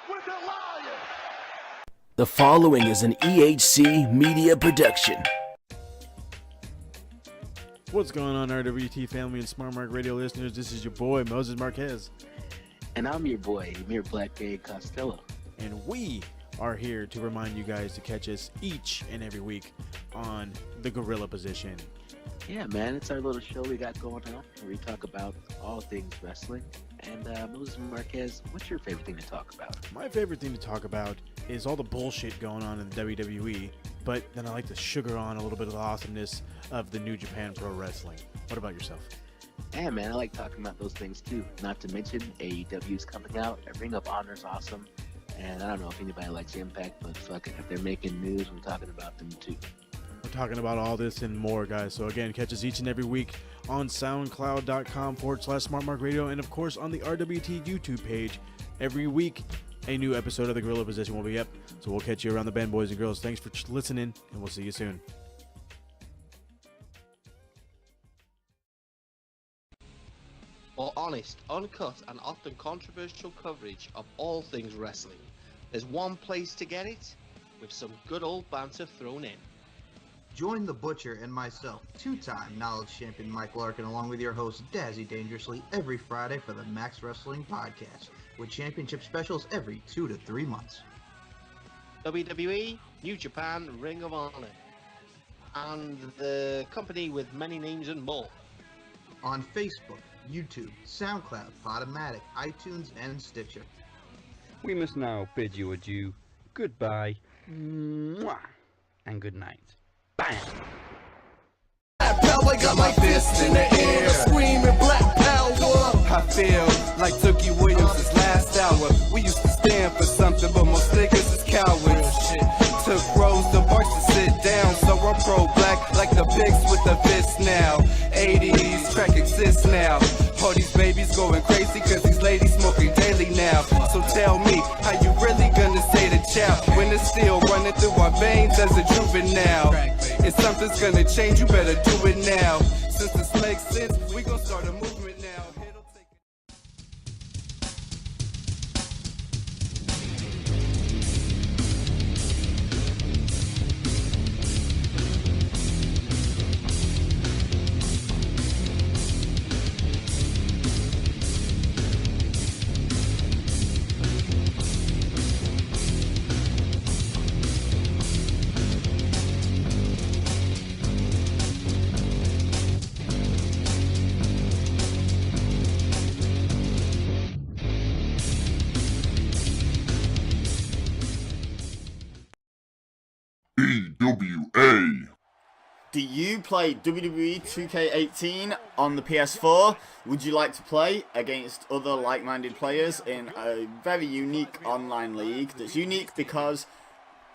with the lion. The following is an EHC media production. What's going on, RWT family and Smart Mark Radio listeners? This is your boy, Moses Marquez. And I'm your boy, Emir Blackbane Costello. And we are here to remind you guys to catch us each and every week on the Gorilla Position. Yeah, man, it's our little show we got going on where we talk about all things wrestling. And Moses Marquez, what's your favorite thing to talk about? My favorite thing to talk about is all the bullshit going on in the WWE, but then I like to sugar on a little bit of the awesomeness of the New Japan Pro Wrestling. What about yourself? Yeah, man, I like talking about those things too. Not to mention AEW's coming out. Ring of Honor's awesome. And I don't know if anybody likes Impact, but fuck it. If they're making news, we're talking about them too. We're talking about all this and more, guys. So again, catch us each and every week on soundcloud.com/smartmarkradio, and of course on the RWT YouTube page. Every week, a new episode of the Gorilla Position will be up. So we'll catch you around the bend, boys and girls. Thanks for listening, and we'll see you soon. For honest, uncut, and often controversial coverage of all things wrestling, there's one place to get it, with some good old banter thrown in. Join the Butcher and myself, two-time Knowledge Champion Mike Larkin, along with your host Dazzy Dangerously, every Friday for the Max Wrestling Podcast, with championship specials every 2 to 3 months. WWE, New Japan, Ring of Honor, and the company with many names and more. On Facebook, YouTube, SoundCloud, Podomatic, iTunes, and Stitcher. We must now bid you adieu, goodbye, mwah, and good night. Bam! Black power, got my fist in the air, screaming black power. I feel like Tookie Williams' last hour. We used to stand for something, but most niggas is cowards. Took rows to parks to sit down, so I'm pro-black like the pigs with the fist now. 80s track exists now. All these babies going crazy cause these ladies smoking daily now. So tell me, how you really gonna say the chow when it's still running through our veins as a juvenile? If something's gonna change, you better do it now. Since this makes sense, we gon' start a movement now. EWA. Do you play WWE 2K18 on the PS4? Would you like to play against other like-minded players in a very unique online league that's unique because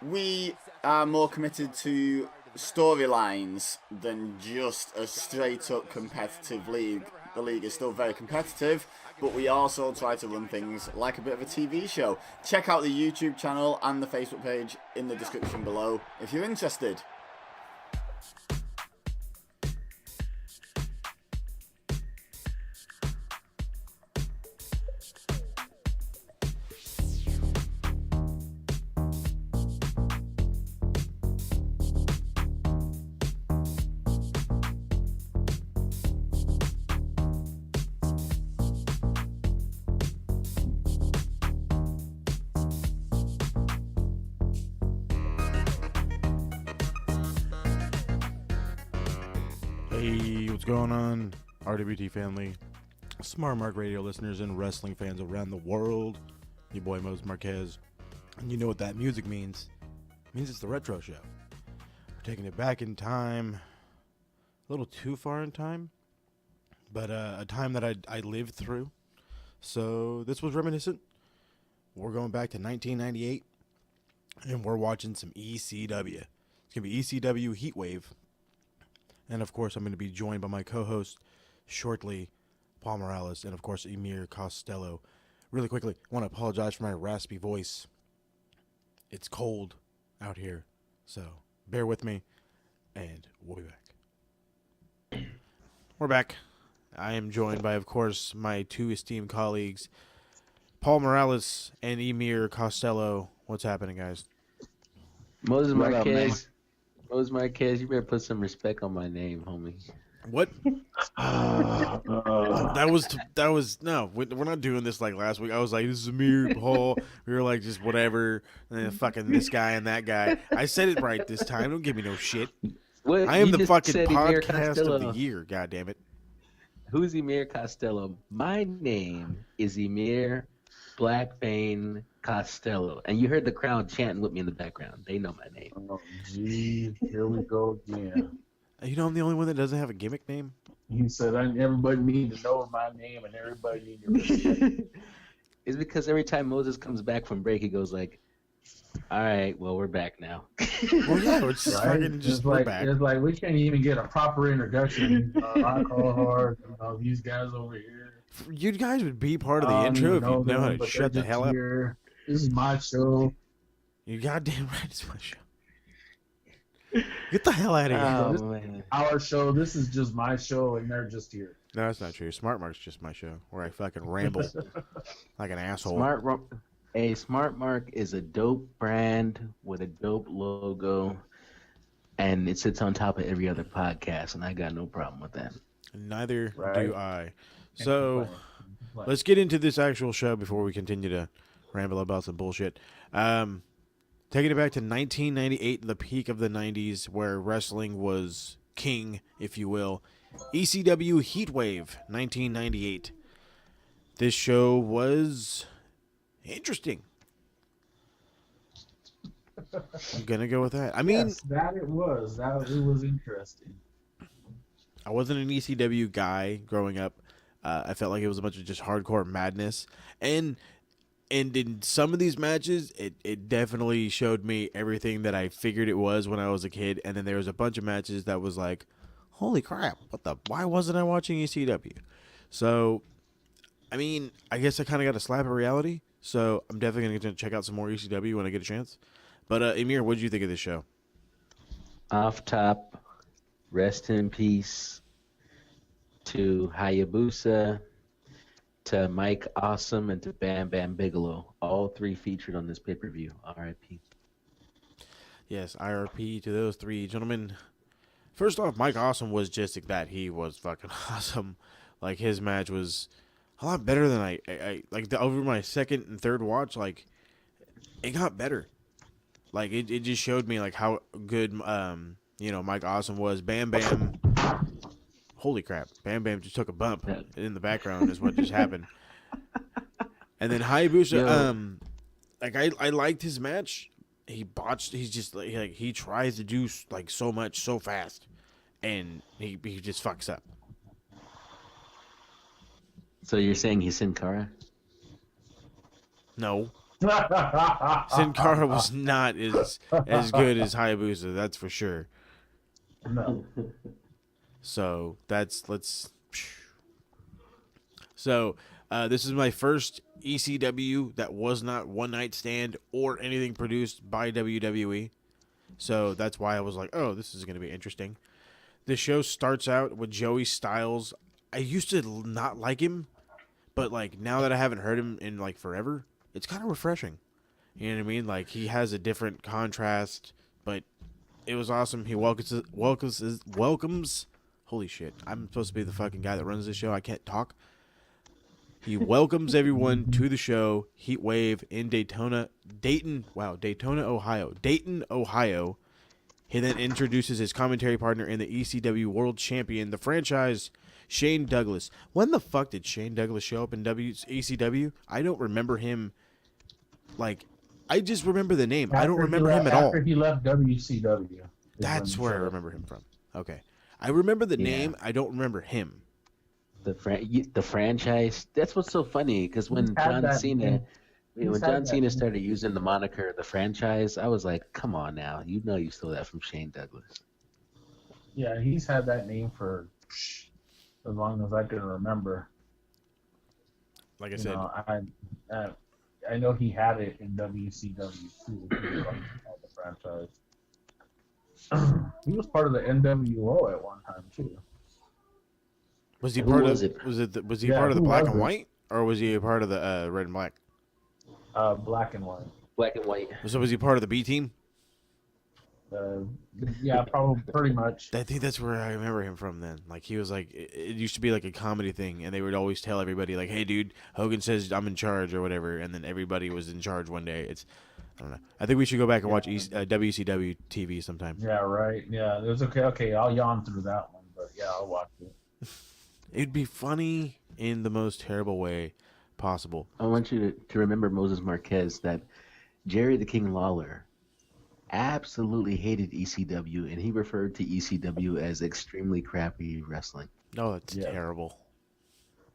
we are more committed to storylines than just a straight-up competitive league? The league is still very competitive, but we also try to run things like a bit of a TV show. Check out the YouTube channel and the Facebook page in the description below if you're interested. Hey, what's going on, RWT family, Smart Mark Radio listeners, and wrestling fans around the world? Your boy Moses Marquez. And you know what that music means. It means it's the Retro Show. We're taking it back in time, a little too far in time, but a time that I lived through. So this was reminiscent. We're going back to 1998, and we're watching some ECW. It's going to be ECW Heatwave. And, of course, I'm going to be joined by my co-host shortly, Paul Morales, and, of course, Emir Costello. Really quickly, I want to apologize for my raspy voice. It's cold out here, so bear with me, and we'll be back. We're back. I am joined by, of course, my two esteemed colleagues, Paul Morales and Emir Costello. What's happening, guys? Moses What up, man? Marquez, you better put some respect on my name, homie. What? That was no. We're not doing this like last week. I was like, this is Emir, Paul. We were like, just whatever. And then fucking this guy and that guy. I said it right this time. Don't give me no shit. What? I am You the just fucking said Emir podcast Costello. of the year. God damn it. Who's Emir Costello? My name is Emir Blackbane Costello. And you heard the crowd chanting with me in the background. They know my name. Oh, gee, here we go again. You know I'm the only one that doesn't have a gimmick name? He said, everybody need to know my name and everybody need to respect. It's because every time Moses comes back from break, he goes like, all right, well, we're back now. Well, yeah, it's just Right? fucking just It's we're like, back. it's like we can't even get a proper introduction. I call hard, these guys over here. You guys would be part of I the don't intro even if you know them, how to but shut the they're hell just up. here. This is my show. You goddamn right, it's my show. Get the hell out of here. Oh, This- man. Our show. This is just my show, and they're just here. No, that's not true. Smart Mark's just my show where I fucking ramble like an asshole. Smart Mark is a dope brand with a dope logo, and it sits on top of every other podcast, and I got no problem with that. Neither Right. do I. So let's get into this actual show before we continue to ramble about some bullshit. Taking it back to 1998, the peak of the 90s, where wrestling was king, if you will. ECW Heatwave, 1998. This show was interesting. I'm gonna go with that. I mean, yes, that it was. It was interesting. I wasn't an ECW guy growing up. I felt like it was a bunch of just hardcore madness. And in some of these matches, it definitely showed me everything that I figured it was when I was a kid. And then there was a bunch of matches that was like, holy crap, why wasn't I watching ECW? So, I mean, I guess I kind of got a slap of reality. So I'm definitely going to check out some more ECW when I get a chance. But Emir, what did you think of this show? Off top, rest in peace to Hayabusa, to Mike Awesome, and to Bam Bam Bigelow. All three featured on this pay-per-view. R.I.P. Yes, IRP to those three gentlemen. First off, Mike Awesome was just like that. He was fucking awesome. Like, his match was a lot better than I like. Over my second and third watch, like, it got better. Like, it just showed me, like, how good, Mike Awesome was. Bam Bam. Holy crap. Bam Bam just took a bump in the background is what just happened. And then Hayabusa, I liked his match. He botched. He's just like he tries to do like so much so fast, and he just fucks up. So you're saying he's Sin Cara? No, Sin Cara was not as good as Hayabusa. That's for sure. No. So So this is my first ECW that was not One Night Stand or anything produced by WWE. So that's why I was like, oh, this is going to be interesting. The show starts out with Joey Styles. I used to not like him, but like now that I haven't heard him in like forever, it's kind of refreshing. You know what I mean? Like, he has a different contrast, but it was awesome. He welcomes. Holy shit! I'm supposed to be the fucking guy that runs this show. I can't talk. He welcomes everyone to the show, Heatwave, in Daytona, Ohio. He then introduces his commentary partner and the ECW World Champion, the franchise, Shane Douglas. When the fuck did Shane Douglas show up in ECW? I don't remember him. Like, I just remember the name. I don't remember him at all. After he left WCW. That's where I remember him from. Okay. I remember the name. I don't remember him. The franchise. That's what's so funny, because when John Cena started using the moniker the franchise, I was like, come on now, you stole that from Shane Douglas. Yeah, he's had that name for as long as I can remember. Like I said, I know he had it in WCW too. The franchise. He was part of the NWO at one time too. Was he part of? it? Was he part of the black and white, or was he a part of the red and black? Black and white. Black and white. So was he part of the B team? Yeah, probably pretty much. I think that's where I remember him from then. Like, he was like, it used to be like a comedy thing, and they would always tell everybody, like, hey, dude, Hogan says I'm in charge or whatever, and then everybody was in charge one day. I don't know. I think we should go back and watch WCW TV sometime. Yeah, right. Yeah, it was okay. Okay, I'll yawn through that one, but yeah, I'll watch it. It'd be funny in the most terrible way possible. I want you to remember Moses Marquez, that Jerry the King Lawler absolutely hated ECW, and he referred to ECW as extremely crappy wrestling. Oh, that's terrible.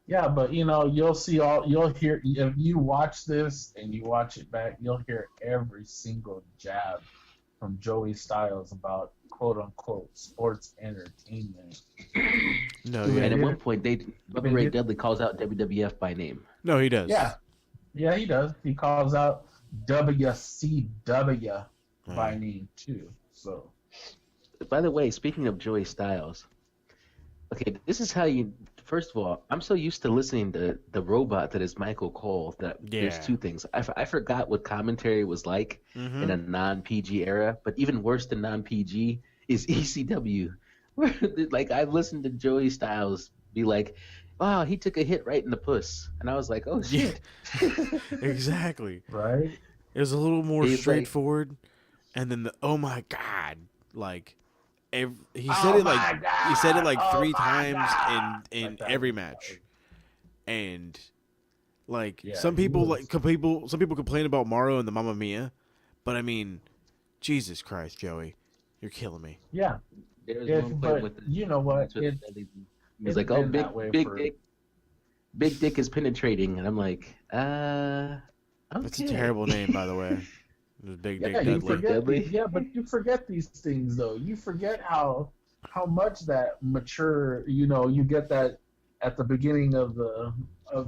Yeah, but you'll hear, if you watch this and you watch it back, you'll hear every single jab from Joey Styles about quote unquote sports entertainment. No, And yeah. at one point, Bubba Ray Dudley calls out WWF by name. No, he does. Yeah, he does. He calls out WCW by name too. So, by the way, speaking of Joey Styles, okay, this is how you. First of all, I'm so used to listening to the robot that is Michael Cole that there's two things. I forgot what commentary was like in a non-PG era, but even worse than non-PG is ECW. Like, I've listened to Joey Styles be like, "Wow, he took a hit right in the puss," and I was like, "Oh shit!" Exactly. Right. It was a little more He's straightforward, and then the "oh my god," like he said it like 3 times in every match, and like some people complain about Morrow and the Mamma Mia, but I mean, Jesus Christ, Joey, you're killing me. Yeah. But you know what? He's like, "Oh, big dick is penetrating," and I'm like, okay. That's a terrible name, by the way. It was Big Dick Dudley. But you forget these things, though. You forget how much that mature. You get that at the beginning of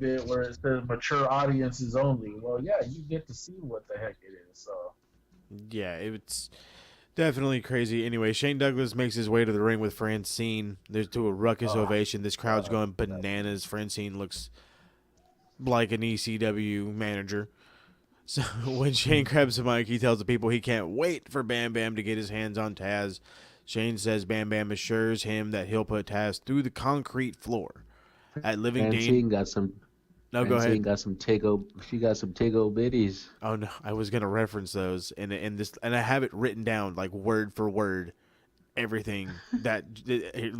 it, where it says mature audiences only. Well, yeah, you get to see what the heck it is. So. Yeah, it's definitely crazy. Anyway, Shane Douglas makes his way to the ring with Francine. There's to a ruckus ovation. This crowd's going bananas. Francine looks like an ECW manager. So when Shane grabs the mic, he tells the people he can't wait for Bam Bam to get his hands on Taz. Shane says Bam Bam assures him that he'll put Taz through the concrete floor. At Living Francine got some. No, go ahead. Got some Tego. She got some Tego biddies. Oh no, I was gonna reference those, and I have it written down like word for word, everything that. Here,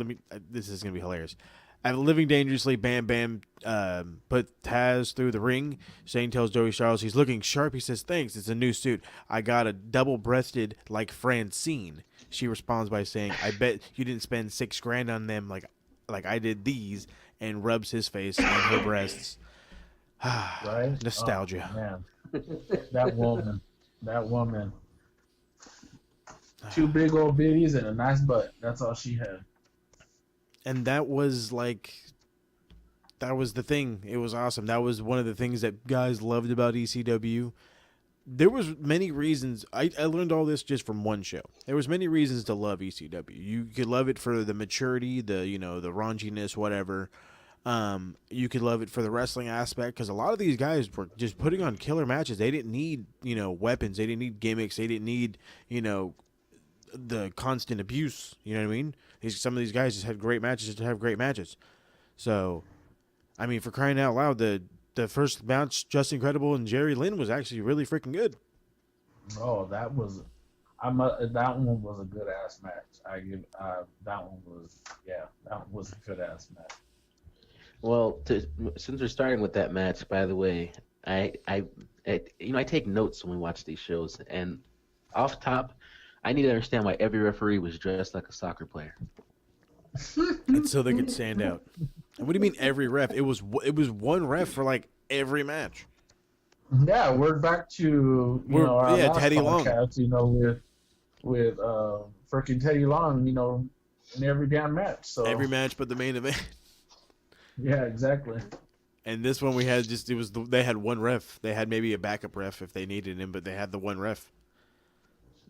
this is gonna be hilarious. At Living Dangerously, Bam Bam put Taz through the ring. Shane tells Joey Styles he's looking sharp. He says, "Thanks, it's a new suit. I got a double-breasted like Francine." She responds by saying, "I bet you didn't spend $6,000 on them like I did these," and rubs his face on her breasts. Right? Nostalgia. Oh, man. That woman. 2 big old bitties and a nice butt. That's all she had. And that was the thing. It was awesome. That was one of the things that guys loved about ECW. There was many reasons. I learned all this just from one show. There was many reasons to love ECW. You could love it for the maturity, the raunchiness, whatever. You could love it for the wrestling aspect, because a lot of these guys were just putting on killer matches. They didn't need, weapons. They didn't need gimmicks. They didn't need, the constant abuse. You know what I mean? Some of these guys just had great matches to have great matches. So, I mean, for crying out loud, the first match, Just Incredible and Jerry Lynn, was actually really freaking good. Oh, that one was a good ass match. That one was a good ass match. Well, since we're starting with that match, by the way, I take notes when we watch these shows, and off top, I need to understand why every referee was dressed like a soccer player. And so they could stand out. And what do you mean every ref? It was one ref for like every match. Yeah, we're back to our last Teddy podcast, Long. With freaking Teddy Long, in every damn match. So every match but the main event. Yeah, exactly. And this one we had they had one ref. They had maybe a backup ref if they needed him, but they had the one ref.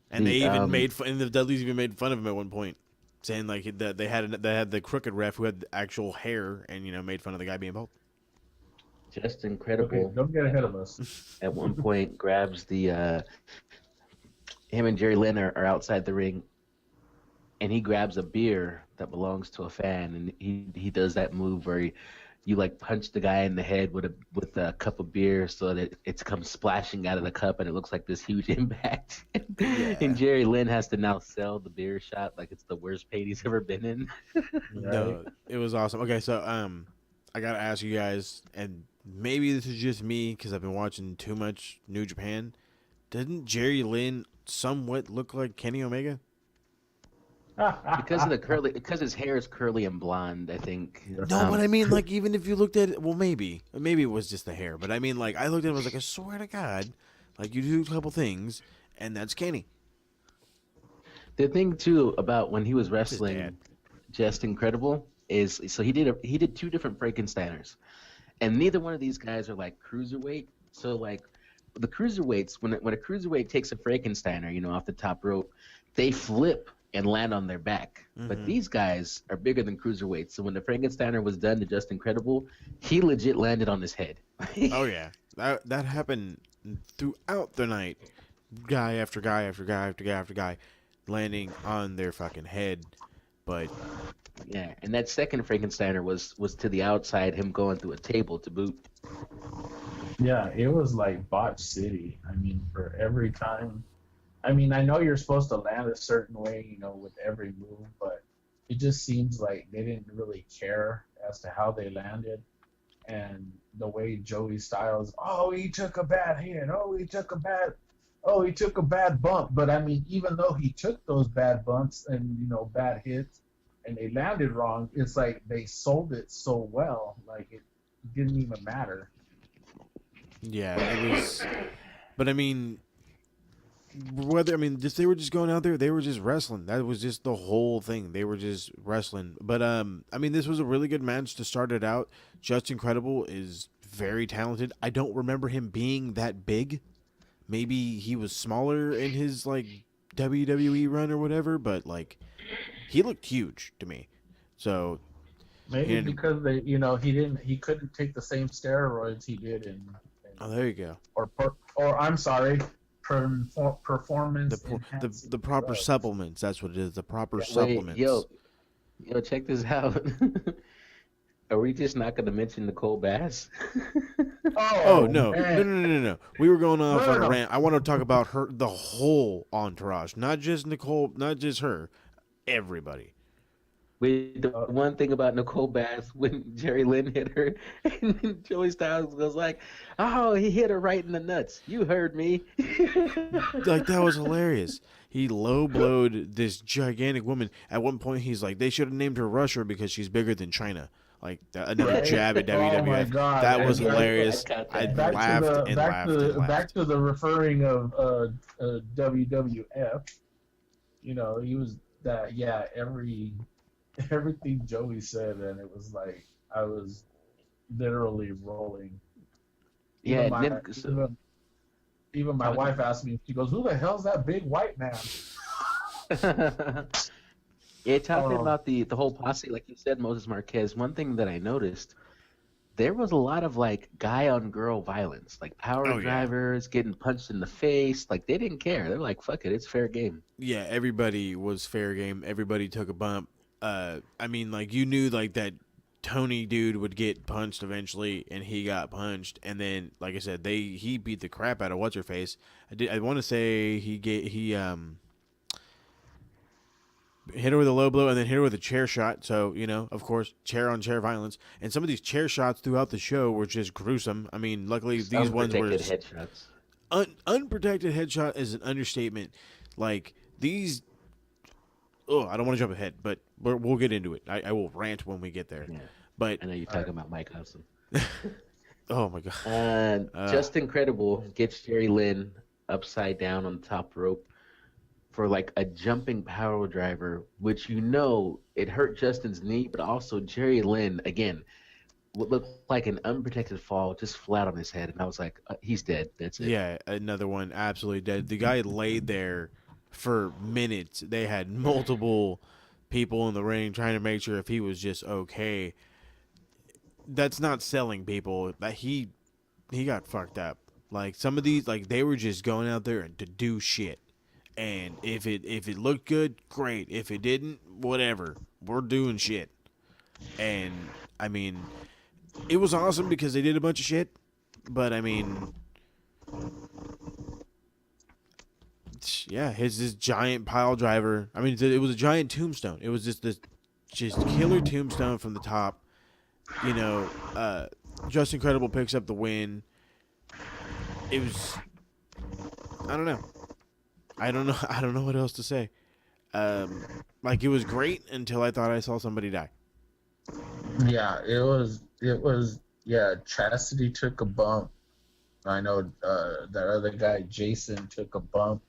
And they even made fun. And the Dudleys even made fun of him at one point, saying like that they had the crooked ref who had the actual hair, and made fun of the guy being bald. Just Okay, Incredible don't get ahead of us. at one point grabs the him and Jerry Lynn are outside the ring, and he grabs a beer that belongs to a fan, and he does that move where you like punch the guy in the head with a cup of beer so that it comes splashing out of the cup and it looks like this huge impact. And Jerry Lynn has to now sell the beer shot like it's the worst paid he's ever been in. No, it was awesome. Okay, so I gotta ask you guys, and maybe this is just me because I've been watching too much New Japan. Didn't Jerry Lynn somewhat look like Kenny Omega? Because his hair is curly and blonde, I think. No, but I mean, like, even if you looked at it, well, maybe it was just the hair, but I mean, like, I looked at it, I was like, I swear to God, like, you do a couple things, and that's Kenny. The thing too about when he was wrestling, Just Incredible, is so he did two different Frankensteiners, and neither one of these guys are like cruiserweight. So like the cruiserweights, when a cruiserweight takes a Frankensteiner, off the top rope, they flip and land on their back. But these guys are bigger than cruiserweights. So when the Frankensteiner was done to Just Incredible, he legit landed on his head. Oh yeah, that happened throughout the night. Guy after guy after guy after guy after guy landing on their fucking head. But yeah, and that second Frankensteiner was to the outside, him going through a table to boot. Yeah, it was like Botch City. I mean, for every time. I mean, I know you're supposed to land a certain way, with every move, but it just seems like they didn't really care as to how they landed. And the way Joey Styles, he took a bad hit. He took a bad bump. But I mean, even though he took those bad bumps and, bad hits and they landed wrong, it's like they sold it so well, like it didn't even matter. Yeah, it was. But I mean, they were just going out there. They were just wrestling. That was just the whole thing. They were just wrestling. But I mean, this was a really good match to start it out. Just Incredible is very talented. I don't remember him being that big. Maybe he was smaller in his like WWE run or whatever. But like, he looked huge to me. So maybe because he couldn't take the same steroids he did in oh, there you go. Or I'm sorry, performance. The proper supplements. That's what it is. The proper supplements. Yo, check this out. Are we just not going to mention Nicole Bass? No. We were going off on a rant. I want to talk about the whole entourage, not just Nicole, not just her, everybody. Wait, the one thing about Nicole Bass, when Jerry Lynn hit her, and Joey Styles was like, he hit her right in the nuts. You heard me. Like, that was hilarious. He low-blowed this gigantic woman. At one point, he's like, they should have named her Russia because she's bigger than China. Like, another jab at WWF. Oh my God. That was hilarious. I laughed and laughed. Back to the referring of WWF. He was that, everything Joey said, and it was like I was literally rolling. Yeah, even my wife asked me. She goes, "Who the hell's that big white man?" Yeah, talking about the whole posse, like you said, Moses Marquez. One thing that I noticed, there was a lot of like guy on girl violence, like power drivers getting punched in the face. Like they didn't care. They're like, "Fuck it, it's fair game." Yeah, everybody was fair game. Everybody took a bump. I mean, like, you knew, like, that Tony dude would get punched eventually, and he got punched, and then, like I said, he beat the crap out of what's-her-face. I want to say he hit her with a low blow and then hit her with a chair shot, so, of course, chair-on-chair violence. And some of these chair shots throughout the show were just gruesome. I mean, luckily, these ones were... headshots. Unprotected headshot is an understatement. Like, these... Oh, I don't want to jump ahead, but we'll get into it. I will rant when we get there. Yeah. But I know you're talking about Mike Hudson. Oh my God! Just Incredible gets Jerry Lynn upside down on the top rope for like a jumping power driver, which it hurt Justin's knee, but also Jerry Lynn again what looked like an unprotected fall, just flat on his head, and I was like, he's dead. That's it. Yeah, another one, absolutely dead. The guy laid there for minutes. They had multiple people in the ring trying to make sure if he was just okay. that's not selling people. That he got fucked up. Like some of these, like they were just going out there and to do shit. And if it looked good, great. If it didn't, whatever. We're doing shit. And I mean, it was awesome because they did a bunch of shit. But I mean, yeah, this giant pile driver. I mean, it was a giant tombstone. It was just this killer tombstone from the top. You know, Just Incredible picks up the win. It was, I don't know. I don't know what else to say. Like it was great until I thought I saw somebody die. Yeah, it was. Yeah, Chastity took a bump. I know that other guy, Jason, took a bump.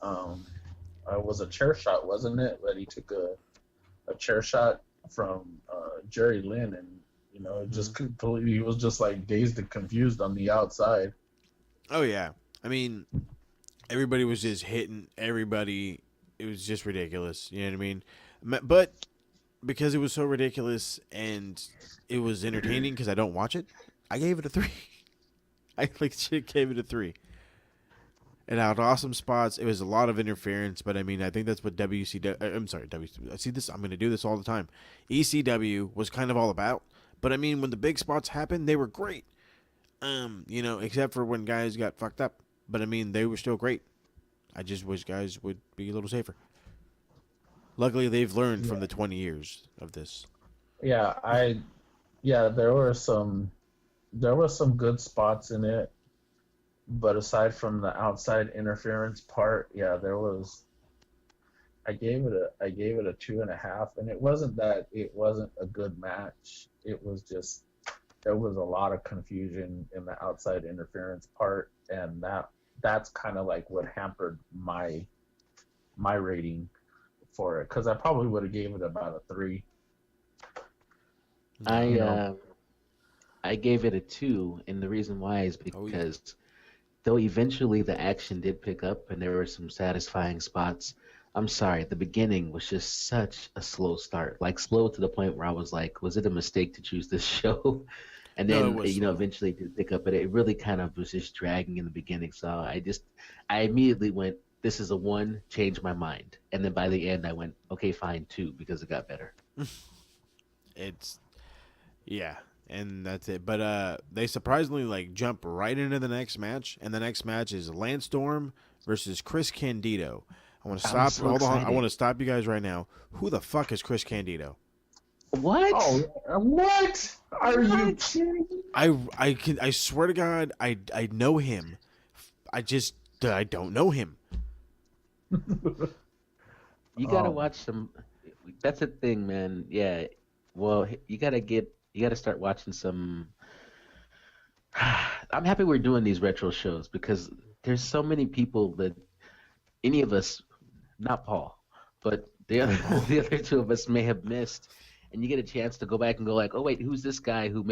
It was a chair shot, wasn't it? But he took a chair shot from Jerry Lynn, and you know, just completely, he was just like dazed and confused on the outside. Oh yeah, I mean, everybody was just hitting everybody. It was just ridiculous. You know what I mean? But because it was so ridiculous and it was entertaining, because I don't watch it, I gave it a 3. I gave it a 3. It had awesome spots. It was a lot of interference, but I mean, I think that's what WCW. I'm sorry, WCW. See this? I'm going to do this all the time. ECW was kind of all about, but I mean, when the big spots happened, they were great. You know, except for when guys got fucked up. But I mean, they were still great. I just wish guys would be a little safer. Luckily, they've learned from the 20 years of this. Yeah, there were some good spots in it, but aside from the outside interference part, yeah, there was. I gave it a 2.5, and it wasn't that it wasn't a good match. It was just there was a lot of confusion in the outside interference part, and that's kind of like what hampered my rating for it, because I probably would have gave it about a 3. I gave it a 2, and the reason why is because though eventually the action did pick up and there were some satisfying spots, I'm sorry, the beginning was just such a slow start, like slow to the point where I was like, was it a mistake to choose this show? And then, eventually it did pick up, but it really kind of was just dragging in the beginning. So I immediately went, this is a 1, changed my mind. And then by the end, I went, okay, fine, 2, because it got better. Yeah, and that's it. But they surprisingly like jump right into the next match, and the next match is Lance Storm versus Chris Candido. I want to stop. Hold on, I want to stop you guys right now. Who the fuck is Chris Candido? What? Oh, what? Are you kidding? I swear to God, I know him. I don't know him. You gotta watch some. That's the thing, man. Yeah. Well, you gotta start watching some. I'm happy we're doing these retro shows because there's so many people that any of us, not Paul, but the other two of us may have missed, and you get a chance to go back and go like, oh wait, who's this guy who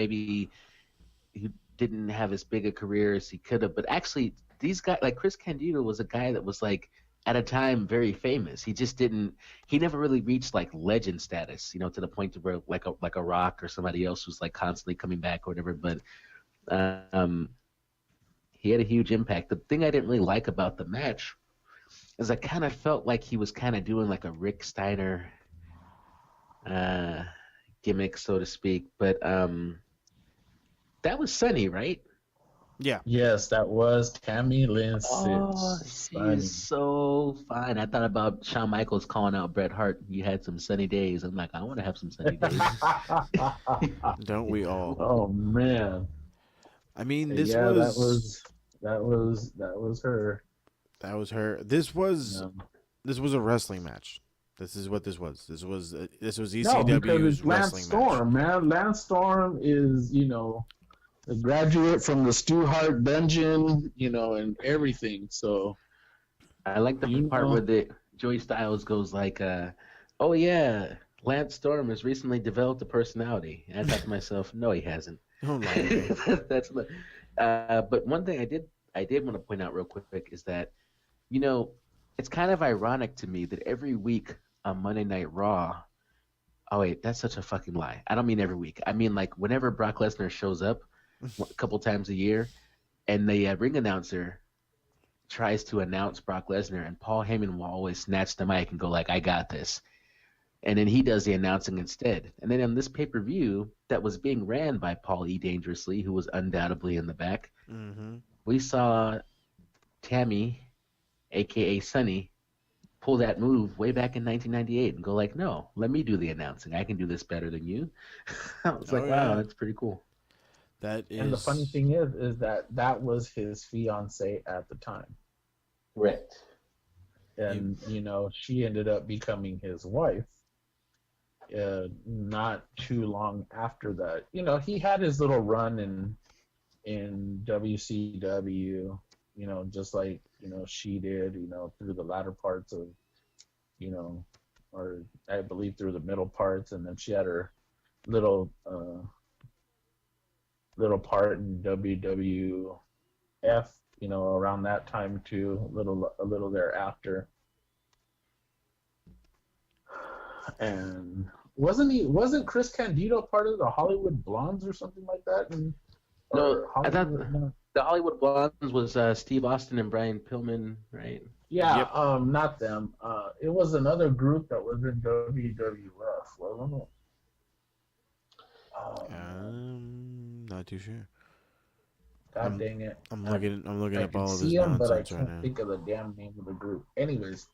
didn't have as big a career as he could have? But actually, these guys like Chris Candido was a guy that was like at a time very famous. He just didn't. He never really reached like legend status, to the point to where like a Rock or somebody else who's like constantly coming back or whatever. But he had a huge impact. The thing I didn't really like about the match is I kind of felt like he was kind of doing like a Rick Steiner gimmick, so to speak. But that was Sunny, right? Yeah. Yes, that was Tammy Lynn Six. Oh, she is so fine. I thought about Shawn Michaels calling out Bret Hart. You had some sunny days. I'm like, I want to have some sunny days. Don't we all? Oh man. I mean, that was her. That was her. This was a wrestling match. This is what this was. This was ECW's wrestling Storm, match. Man, Lance Storm is a graduate from the Stu Hart dungeon, and everything. So I like the part where Joey Styles goes like, "Oh yeah, Lance Storm has recently developed a personality." And I thought to myself, "No, he hasn't." Oh no. That's but one thing I did want to point out real quick is that, it's kind of ironic to me that every week on Monday Night Raw, Oh wait, that's such a fucking lie. I don't mean every week. I mean like whenever Brock Lesnar shows up a couple times a year, and the ring announcer tries to announce Brock Lesnar, and Paul Heyman will always snatch the mic and go like, "I got this," and then he does the announcing instead. And then on this pay-per-view that was being ran by Paul E. Dangerously, who was undoubtedly in the back, we saw Tammy, aka Sunny, pull that move way back in 1998 and go like, "No, let me do the announcing. I can do this better than you." I was like, "Wow, that's pretty cool." That is. And the funny thing is that was his fiance at the time. Right. And she ended up becoming his wife. Not too long after that, he had his little run in WCW, just like she did, through the latter parts of, or I believe through the middle parts, and then she had her little part in WWF, around that time too, a little thereafter. And wasn't Chris Candido part of the Hollywood Blondes or something like that? No, I thought the Hollywood Blondes was Steve Austin and Brian Pillman, right? Yeah, yep. Not them. It was another group that was in WWF, wasn't it? Not too sure. God dang it! I'm looking up all of this nonsense but I can't right now. think of the damn name of the group. Anyways,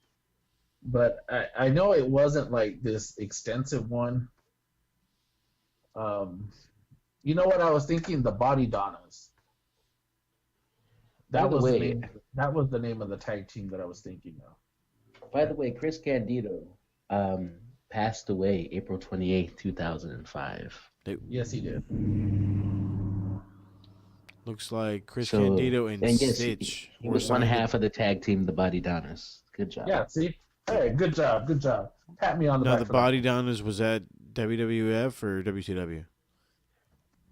but I know it wasn't like this extensive one. You know what I was thinking? The Body Donnas. That was the name of the tag team that I was thinking of. By the way, Chris Candido passed away April 28th, 2005. Yes, he did. Looks like Chris Candido and Stitch. He was one half of the tag team, the Body Donnas. Good job. Yeah, see? Hey, good job. Pat me on the back. No, the Body Donnas was at WWF or WCW?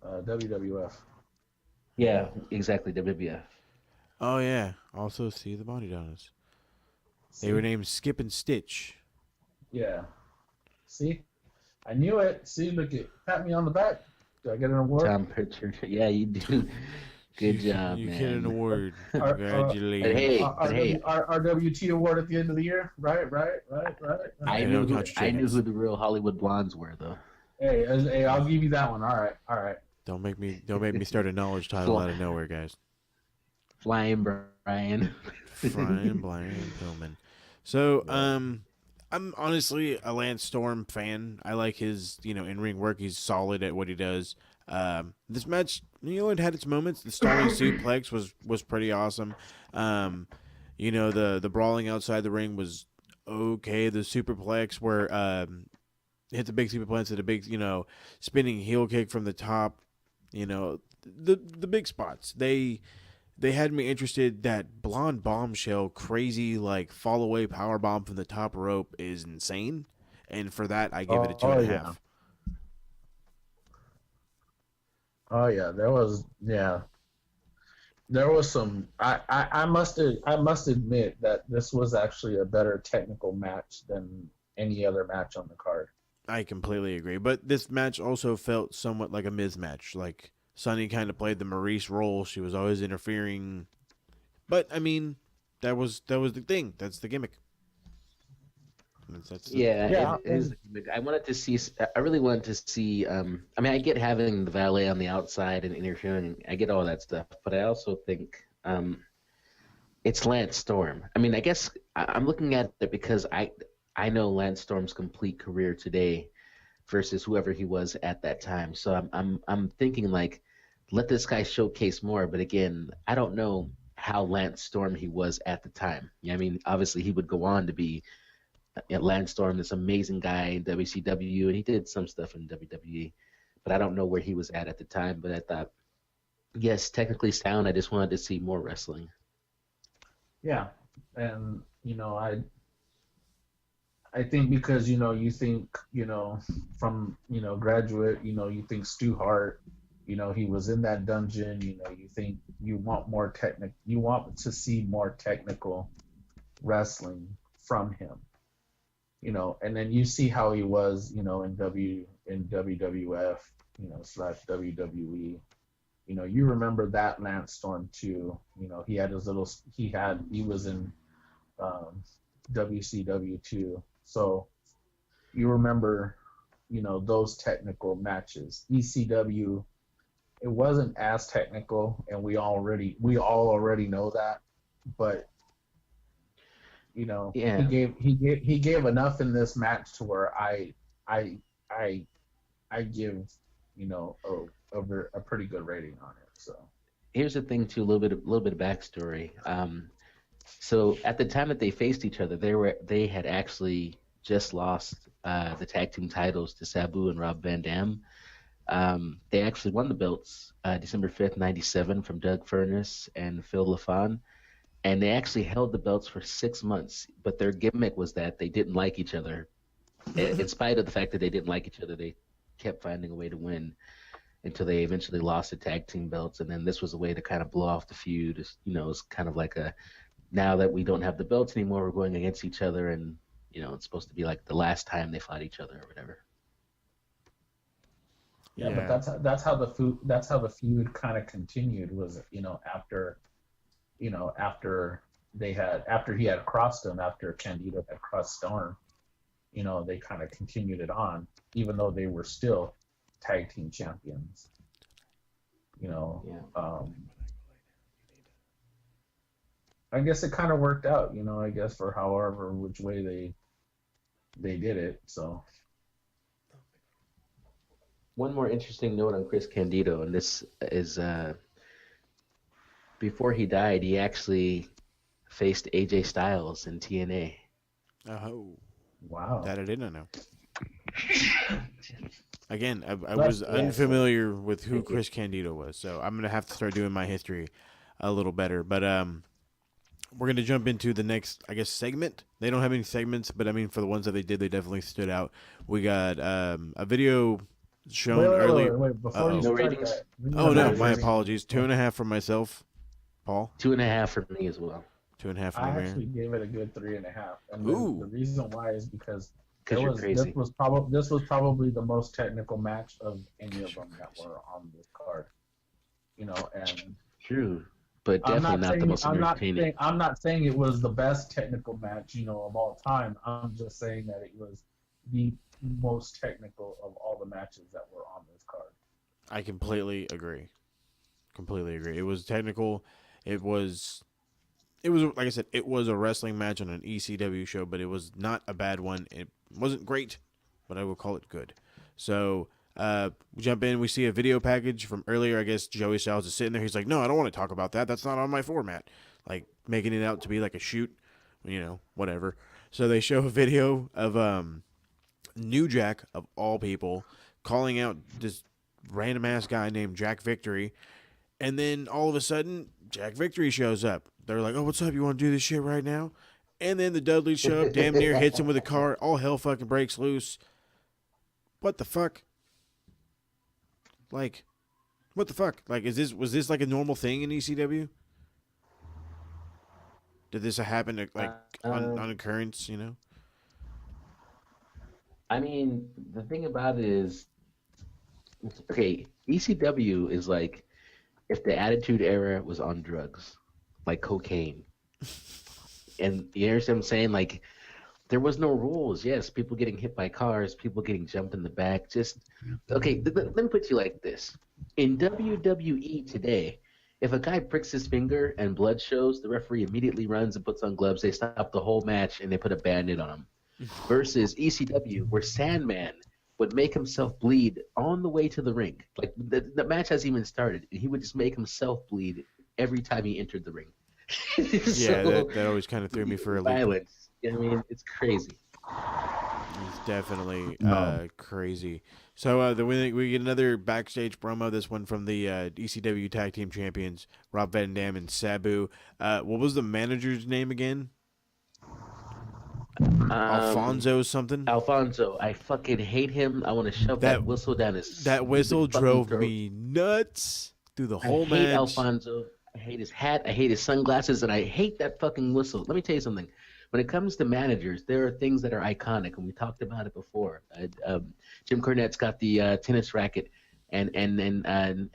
WWF. Yeah, exactly, WWF. Oh, yeah. Also, see the Body Donnas. They were named Skip and Stitch. Yeah. See? I knew it. See, look at pat me on the back. Do I get an award? Tom Pritchard. Yeah, you do. Good job, you man. get an award. Congratulations. RWT award at the end of the year. Right. I knew who the real Hollywood Blondes were, though. Hey, I'll give you that one. All right. Don't make me start a knowledge title out of nowhere, guys. Flying Brian. Brian Pillman. So, I'm honestly a Lance Storm fan. I like his, in-ring work. He's solid at what he does. This match, it had its moments. The starting suplex was pretty awesome. The brawling outside the ring was okay. The superplex where hit the big superplex at a big, spinning heel kick from the top. The big spots. They had me interested. That blonde bombshell, crazy like fall away power bomb from the top rope is insane, and for that I give it a 2.5. Oh yeah, there was some. I must admit that this was actually a better technical match than any other match on the card. I completely agree, but this match also felt somewhat like a Miz match. Like Sunny kind of played the Maurice role. She was always interfering, but I mean, that was the thing. That's the gimmick. It is a gimmick. I really wanted to see. I get having the valet on the outside and interfering. I get all that stuff, but I also think it's Lance Storm. I guess I'm looking at it because I know Lance Storm's complete career today versus whoever he was at that time. So I'm thinking like, let this guy showcase more. But again, I don't know how Lance Storm he was at the time. Obviously he would go on to be Lance Storm, this amazing guy in WCW, and he did some stuff in WWE. But I don't know where he was at the time. But I thought, yes, technically sound. I just wanted to see more wrestling. Yeah, and I think because you think from Graduate, you think Stu Hart, he was in that dungeon, you think you want more you want to see more technical wrestling from him, and then you see how he was, in WWF, slash WWE. You remember that Lance Storm too. He had he was in WCW too. So you remember, those technical matches. ECW, it wasn't as technical, and we all already know that, but Yeah. he gave enough in this match to where I give a pretty good rating on it. So Here's the thing too, a little bit of backstory. So at the time that they faced each other, they had actually just lost the tag team titles to Sabu and Rob Van Dam. They actually won the belts December 5th, 97 from Doug Furnace and Phil LaFon. And they actually held the belts for 6 months, but their gimmick was that they didn't like each other. In spite of the fact that they didn't like each other, they kept finding a way to win until they eventually lost the tag team belts. And then this was a way to kind of blow off the feud. It's kind of like now that we don't have the belts anymore, we're going against each other, and it's supposed to be like the last time they fought each other or whatever. Yeah, but that's how the feud kind of continued, was after he had crossed him, after Candido had crossed Storm, they kind of continued it on, even though they were still tag team champions. I guess it kind of worked out, I guess, for however which way they did it. So one more interesting note on Chris Candido, and this is before he died, he actually faced AJ Styles in TNA. Oh, wow! That I didn't know. Again, I was unfamiliar with who Chris Candido was, so I'm gonna have to start doing my history a little better. But we're gonna jump into the next, I guess, segment. They don't have any segments, but I mean, for the ones that they did, they definitely stood out. We got a video shown earlier. Wait, before you start that, oh no, my apologies. 2.5 from myself, Paul. 2.5 for me as well. 2.5 from I Emir. actually gave it a good 3.5. And Ooh. The reason why is because you're crazy. this was probably the most technical match of any of them that were on this card. And true, but definitely not the most entertaining. I'm not saying it was the best technical match, of all time. I'm just saying that it was the most technical of all the matches that were on this card. I completely agree. It was technical. It was like I said, it was a wrestling match on an ECW show, but it was not a bad one. It wasn't great, but I will call it good. So we jump in. We see a video package from earlier. I guess Joey Styles is sitting there. He's like, no, I don't want to talk about that. That's not on my format. Like, making it out to be like a shoot, whatever. So they show a video of New Jack, of all people, calling out this random-ass guy named Jack Victory. And then all of a sudden, Jack Victory shows up. They're like, oh, what's up? You want to do this shit right now? And then the Dudleys show up, damn near hits him with a car. All hell fucking breaks loose. What the fuck? Like, what the fuck? Like, was this like a normal thing in ECW? Did this happen on occurrence, I mean, the thing about it is, okay, ECW is like if the Attitude Era was on drugs, like cocaine. And you understand what I'm saying? Like, there was no rules. Yes, people getting hit by cars, people getting jumped in the back. Okay, let me put you like this. In WWE today, if a guy pricks his finger and blood shows, the referee immediately runs and puts on gloves. They stop the whole match and they put a Band-Aid on him. Versus ECW, where Sandman would make himself bleed on the way to the ring. Like, the match hasn't even started, and he would just make himself bleed every time he entered the ring. Yeah, that always kind of threw me for a loop. Violence. I mean, it's crazy. It's definitely crazy. So then we get another backstage promo. This one from the ECW Tag Team Champions, Rob Van Dam and Sabu. What was the manager's name again? Alfonso something? Alfonso. I fucking hate him. I want to shove that whistle down his That whistle drove throat. me nuts through the whole match. I hate Alfonso. I hate his hat. I hate his sunglasses, and I hate that fucking whistle. Let me tell you something. when it comes to managers, there are things that are iconic, and we talked about it before. Jim Cornette's got the tennis racket, and then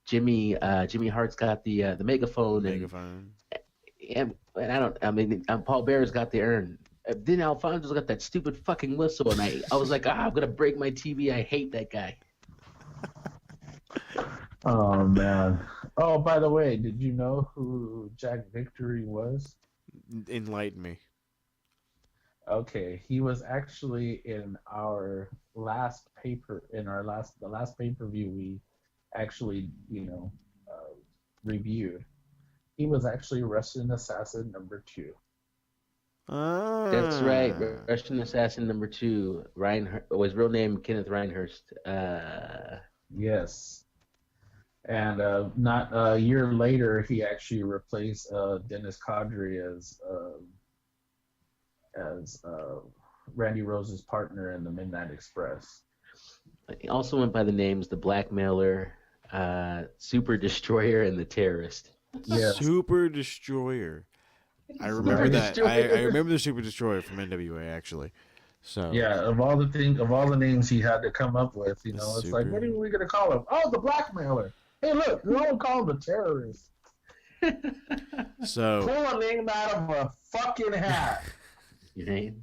Jimmy Hart's got the megaphone. And Paul Bear's got the urn. Then Alfonso's got that stupid fucking whistle, and I was like, I'm gonna break my TV. I hate that guy. Oh man. Oh, by the way, did you know who Jack Victory was? Enlighten me. Okay, he was actually in the last pay-per-view we actually, reviewed. He was actually Russian Assassin number 2. That's right, Russian Assassin number 2. His real name Kenneth Reinhurst. Yes. And not a year later, he actually replaced Dennis Kadri as Randy Rose's partner in the Midnight Express. He also went by the names the Blackmailer, Super Destroyer, and the Terrorist. Yes. Super Destroyer. I remember that. I remember the Super Destroyer from NWA actually. So yeah, of all the names he had to come up with, it's like, what are we gonna call him? Oh, the Blackmailer. Hey, look, we don't call him the Terrorist. So pull a name out of a fucking hat. Your name?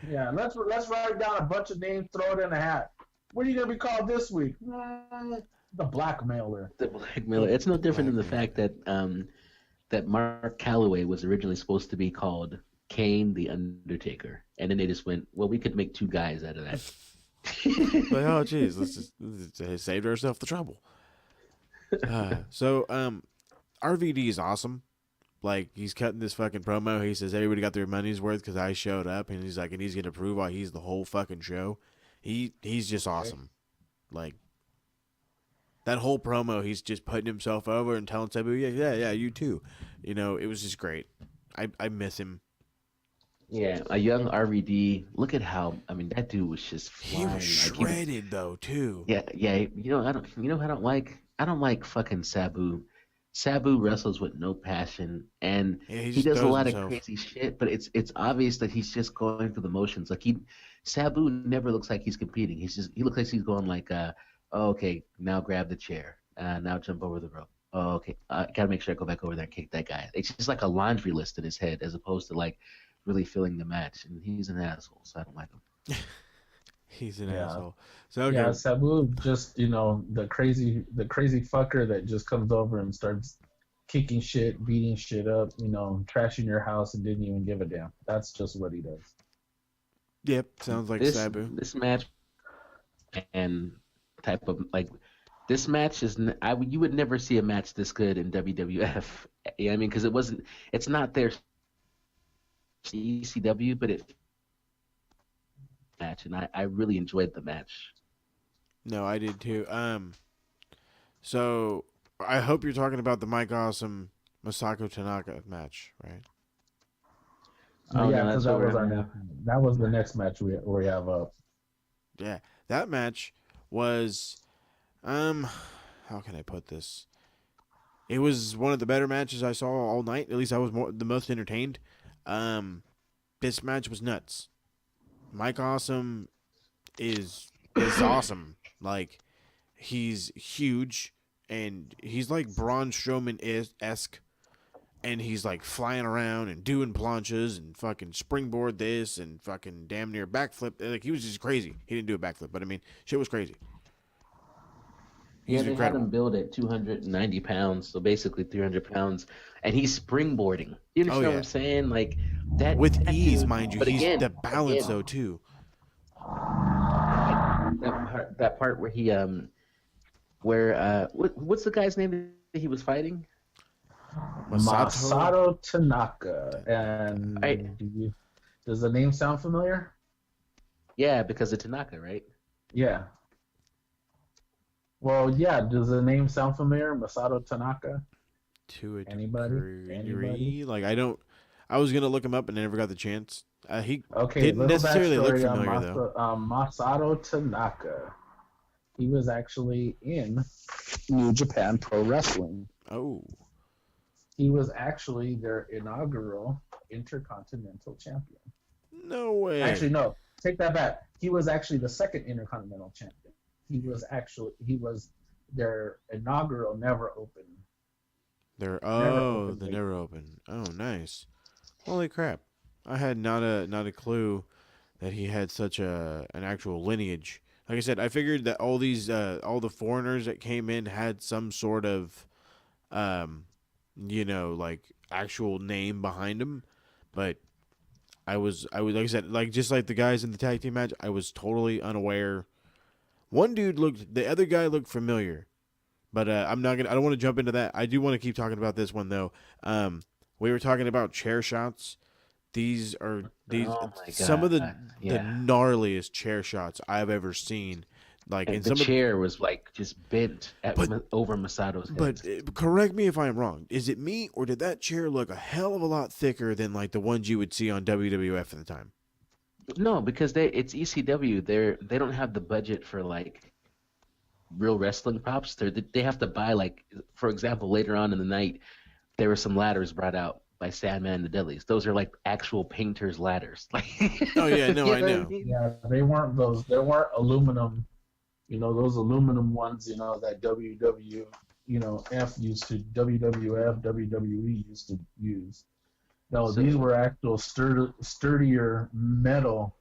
Yeah, let's write down a bunch of names, throw it in a hat. What are you gonna be called this week? The Blackmailer. The Blackmailer. It's no different than the fact that that Mark Calloway was originally supposed to be called Kane the Undertaker, and then they just went, well, we could make 2 guys out of that. like, oh geez, let's just saved ourselves the trouble. So RVD is awesome. Like, he's cutting this fucking promo. He says everybody got their money's worth because I showed up, and he's like, and he's gonna prove why he's the whole fucking show. He's just awesome. Like, that whole promo, he's just putting himself over and telling Sabu, yeah, you too. It was just great. I miss him. Yeah, a young RVD. Look at how, that dude was just flying. He was shredded though too. Yeah. I don't like fucking Sabu. Sabu wrestles with no passion, and he does a lot of crazy shit. But it's obvious that he's just going through the motions. Like Sabu never looks like he's competing. He looks like he's going like, oh, okay, now grab the chair, now jump over the rope. Oh, okay, gotta make sure I go back over there and kick that guy. It's just like a laundry list in his head, as opposed to like really feeling the match. And he's an asshole, so I don't like him. He's an asshole. So okay. Yeah, Sabu just the crazy fucker that just comes over and starts kicking shit, beating shit up, trashing your house and didn't even give a damn. That's just what he does. Yep, sounds like Sabu. This match and type of like this match is you would never see a match this good in WWF. Yeah, because it's not their ECW, but it match, and I really enjoyed the match. No, I did too. So I hope you're talking about the Mike Awesome Masako Tanaka match, right? Oh yeah, because that was the next match we have up. Yeah, that match was, how can I put this? It was one of the better matches I saw all night. At least I was the most entertained. This match was nuts. Mike Awesome is awesome. Like, he's huge, and he's like Braun Strowman-esque, and he's like flying around and doing planches and fucking springboard this and fucking damn near backflip. Like, he was just crazy. He didn't do a backflip, but shit was crazy. They had him build at 290 pounds, so basically 300 pounds, and he's springboarding. You understand what I'm saying? Like that with that ease, dude, mind you. But He's again, the balance though too. That part where he what's the guy's name that he was fighting? Masato Tanaka. And does the name sound familiar? Yeah, because of Tanaka, right? Yeah. Well, yeah. Does the name sound familiar, Masato Tanaka? To Anybody? Like, I was gonna look him up and I never got the chance. He Okay, didn't necessarily look familiar though. Masato Tanaka. He was actually in New Japan Pro Wrestling. Oh. He was actually their inaugural Intercontinental Champion. No way. Actually, no. Take that back. He was actually the second Intercontinental Champion. He was their inaugural Never Open. The Open. Never Open. Oh, nice. Holy crap! I had not a clue that he had such an actual lineage. Like I said, I figured that all the foreigners that came in had some sort of, like actual name behind them, but I was like I said, like just like the guys in the tag team match, I was totally unaware. The other guy looked familiar, but I don't want to jump into that. I do want to keep talking about this one though. We were talking about chair shots. These are some of the gnarliest chair shots I've ever seen. Like, and the chair was like just bent over Masato's head. But correct me if I'm wrong. Is it me, or did that chair look a hell of a lot thicker than like the ones you would see on WWF at the time? No, because it's ECW. They don't have the budget for like real wrestling props. They have to buy, like, for example, later on in the night, there were some ladders brought out by Sandman and the Deadlies. Those are like actual painter's ladders. Oh yeah, no, I know. Yeah, they weren't those. They weren't aluminum. Those aluminum ones. That WWF used to WWF WWE used to use. No, these were actual sturdier metal.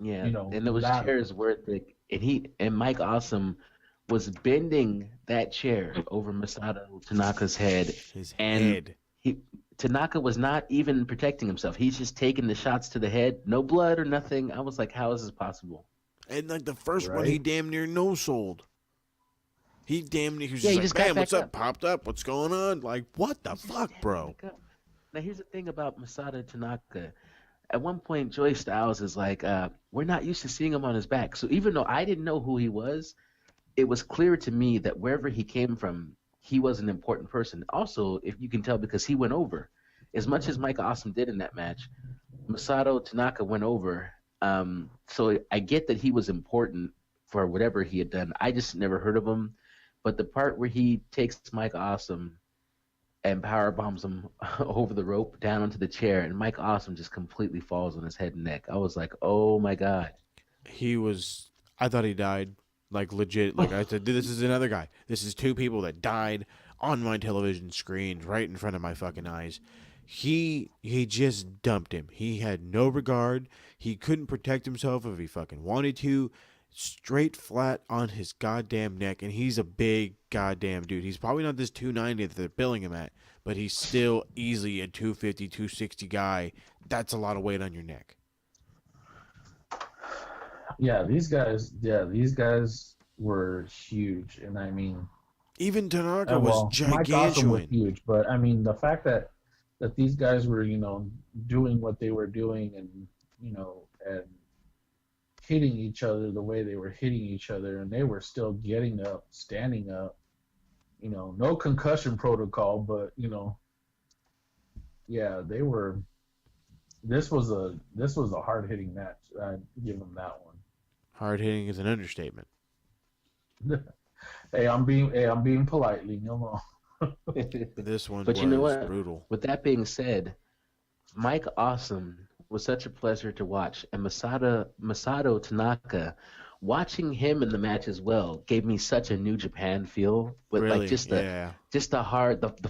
Yeah, and those chairs were thick. And Mike Awesome was bending that chair over Masato Tanaka's head. Tanaka was not even protecting himself. He's just taking the shots to the head, no blood or nothing. I was like, how is this possible? And like the first one, he damn near no-sold. He was just like, man, what's up? Popped up. What's going on? Like, what the fuck, bro? Now, here's the thing about Masato Tanaka. At one point, Joey Styles is like, we're not used to seeing him on his back. So even though I didn't know who he was, it was clear to me that wherever he came from, he was an important person. Also, if you can tell, because he went over. As much as Mike Awesome did in that match, Masato Tanaka went over. So I get that he was important for whatever he had done. I just never heard of him. But the part where he takes Mike Awesome and power bombs him over the rope down onto the chair, and Mike Awesome just completely falls on his head and neck. I was like, oh my God. I thought he died. Like, legit. Like, I said, this is another guy. This is two people that died on my television screen right in front of my fucking eyes. He just dumped him. He had no regard. He couldn't protect himself if he fucking wanted to. Straight flat on his goddamn neck, and he's a big goddamn dude. He's probably not this 290 that they're billing him at, but he's still easily a 250, 260 guy. That's a lot of weight on your neck. Yeah, these guys were huge, and I mean, even Tanaka was gigantuan. Mike Awesome was huge, but I mean, the fact that these guys were, doing what they were doing, and and hitting each other the way they were hitting each other, and they were still getting up, standing up. No concussion protocol, but yeah, they were. This was a hard hitting match. I'd give them that one. Hard hitting is an understatement. Hey, I'm being polite. Leave me alone. This one, but was brutal. With that being said, Mike Awesome was such a pleasure to watch, and Masato Tanaka, watching him in the match as well, gave me such a New Japan feel. With really? The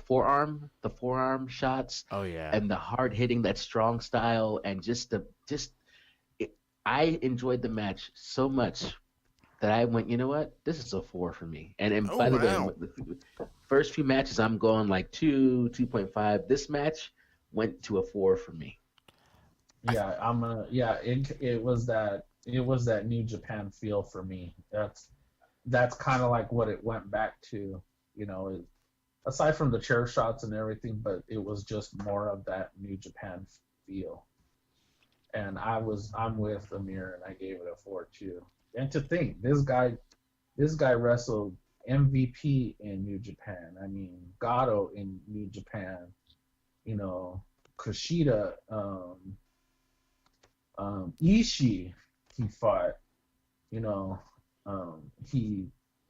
forearm shots. Oh yeah. And the hard hitting, that strong style, and I enjoyed the match so much that I went, you know what? This is a 4 for me. And by the way, the first few matches I'm going like 2.5. This match went to a 4 for me. Yeah, it was that New Japan feel for me. That's kind of like what it went back to, aside from the chair shots and everything, but it was just more of that New Japan feel. And I'm with Emir, and I gave it a 4 too. And to think, this guy wrestled MVP in New Japan. I mean, Gato in New Japan. Kushida, Ishii, he fought. He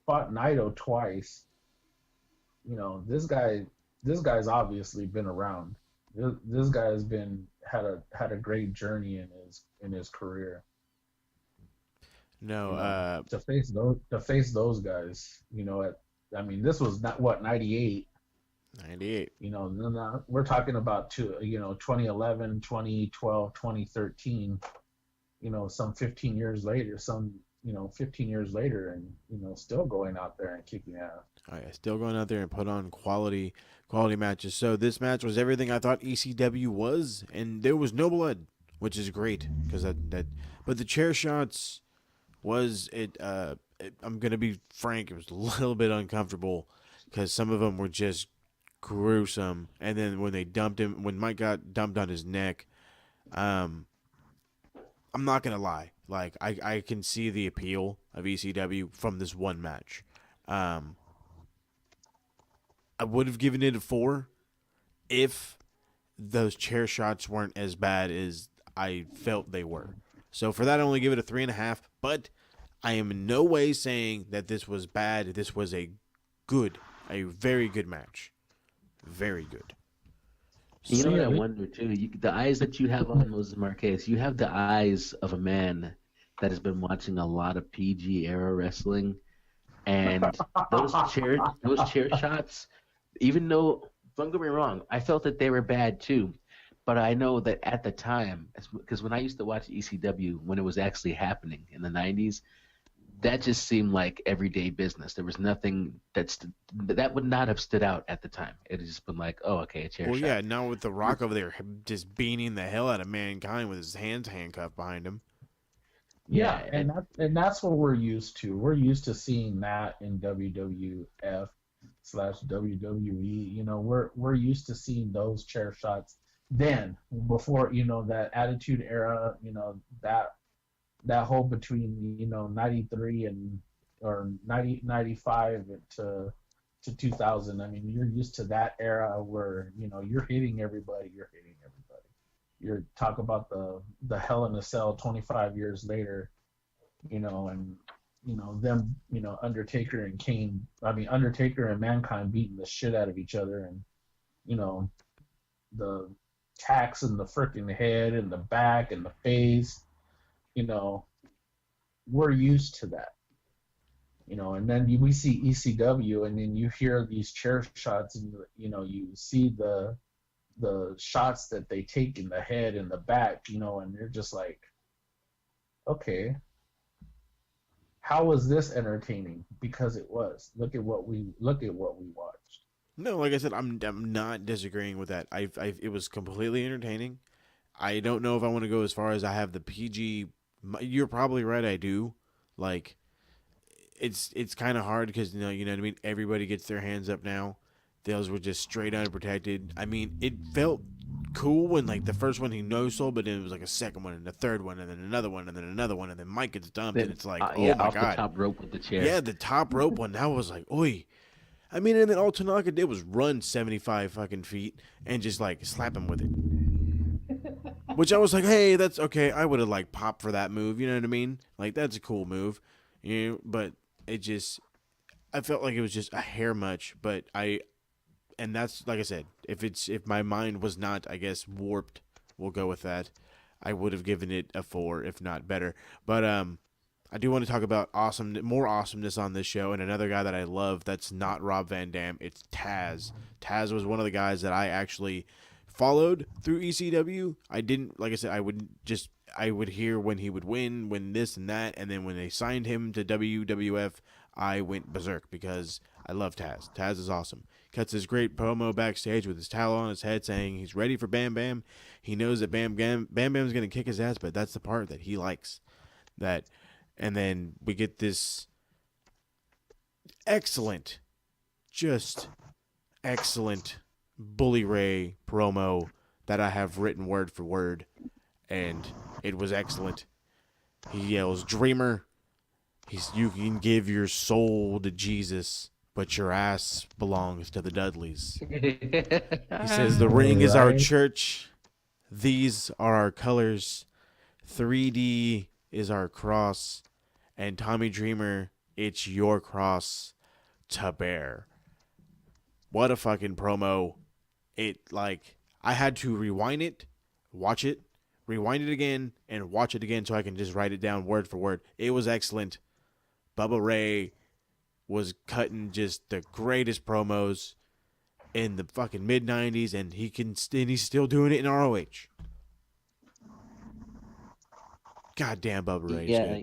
fought Naito twice. This this guy's obviously been around. This guy has been had a great journey in his career. No, You know, to face those guys, you know, I mean, this was not what 98. 98. You know, we're talking about 2011, 2012, 2013. You know, some 15 years later, 15 years later, and still going out there and kicking ass. Oh yeah, still going out there and put on quality matches. So this match was everything I thought ECW was, and there was no blood, which is great because but the chair shots was it. I'm gonna be frank, it was a little bit uncomfortable because some of them were just gruesome, and then when Mike got dumped on his neck, I'm not gonna lie, like I can see the appeal of ECW from this one match. I would have given it a 4 if those chair shots weren't as bad as I felt they were. So for that, I only give it a 3.5. But I am in no way saying that this was bad. This was a very good match. Very good. You know what I wonder too? The eyes that you have on Moses Marquez, you have the eyes of a man that has been watching a lot of PG era wrestling, and those chair shots. Even though, don't get me wrong, I felt that they were bad too, but I know that at the time, because when I used to watch ECW when it was actually happening in the '90s, that just seemed like everyday business. There was nothing that would not have stood out at the time. It had just been like, oh, okay, a chair shot. Well, yeah, now with The Rock over there just beating the hell out of Mankind with his hands handcuffed behind him. Yeah, and that's what we're used to. We're used to seeing that in WWF/WWE. You know, we're used to seeing those chair shots then, before, that Attitude Era, that whole between 93 or 95 to 2000. I mean, you're used to that era where you're hitting everybody. You're talk about the Hell in a Cell 25 years later, and them, Undertaker and Mankind beating the shit out of each other, and the tacks in the freaking head and the back and the face. We're used to that. And then we see ECW, and then you hear these chair shots, and you see the shots that they take in the head and the back, and you're just like, okay, how was this entertaining? Because it was. Look at what we watched. No, like I said, I'm not disagreeing with that. It was completely entertaining. I don't know if I want to go as far as I have the PG. You're probably right. I do. Like, it's kind of hard because you know what I mean. Everybody gets their hands up now. Those were just straight unprotected. I mean, it felt cool when like the first one he no-sold, but then it was like a second one and a third one and then another one and then another one and then Mike gets dumped and it's like, oh my off god, the top rope with the chair. Yeah, the top rope one. That was like, oi. I mean, and then all Tanaka did was run 75 fucking feet and just like slap him with it. Which I was like, hey, that's okay. I would have like popped for that move. You know what I mean? Like, that's a cool move. But it just, I felt like it was just a hair much. But and that's, like I said, if my mind was not, I guess, warped, we'll go with that. I would have given it a 4, if not better. But I do want to talk about more awesomeness on this show, and another guy that I love that's not Rob Van Dam. It's Taz. Taz was one of the guys that I actually followed through ECW. I didn't, like I said, I would hear when he would win this and that, and then when they signed him to WWF, I went berserk because I love Taz. Taz is awesome. Cuts his great promo backstage with his towel on his head saying he's ready for Bam Bam. He knows that Bam Bam's going to kick his ass, but that's the part that he likes. And then we get this excellent, just excellent Bully Ray promo that I have written word for word, and it was excellent. He yells, "Dreamer, you can give your soul to Jesus, but your ass belongs to the Dudleys." He says, "The ring is our church. These are our colors. 3D is our cross. And Tommy Dreamer, it's your cross to bear." what a fucking promo. I had to rewind it, watch it, rewind it again, and watch it again so I can just write it down word for word. It was excellent. Bubba Ray was cutting just the greatest promos in the fucking mid-90s, and he's still doing it in ROH. Goddamn, Bubba Ray. Yeah,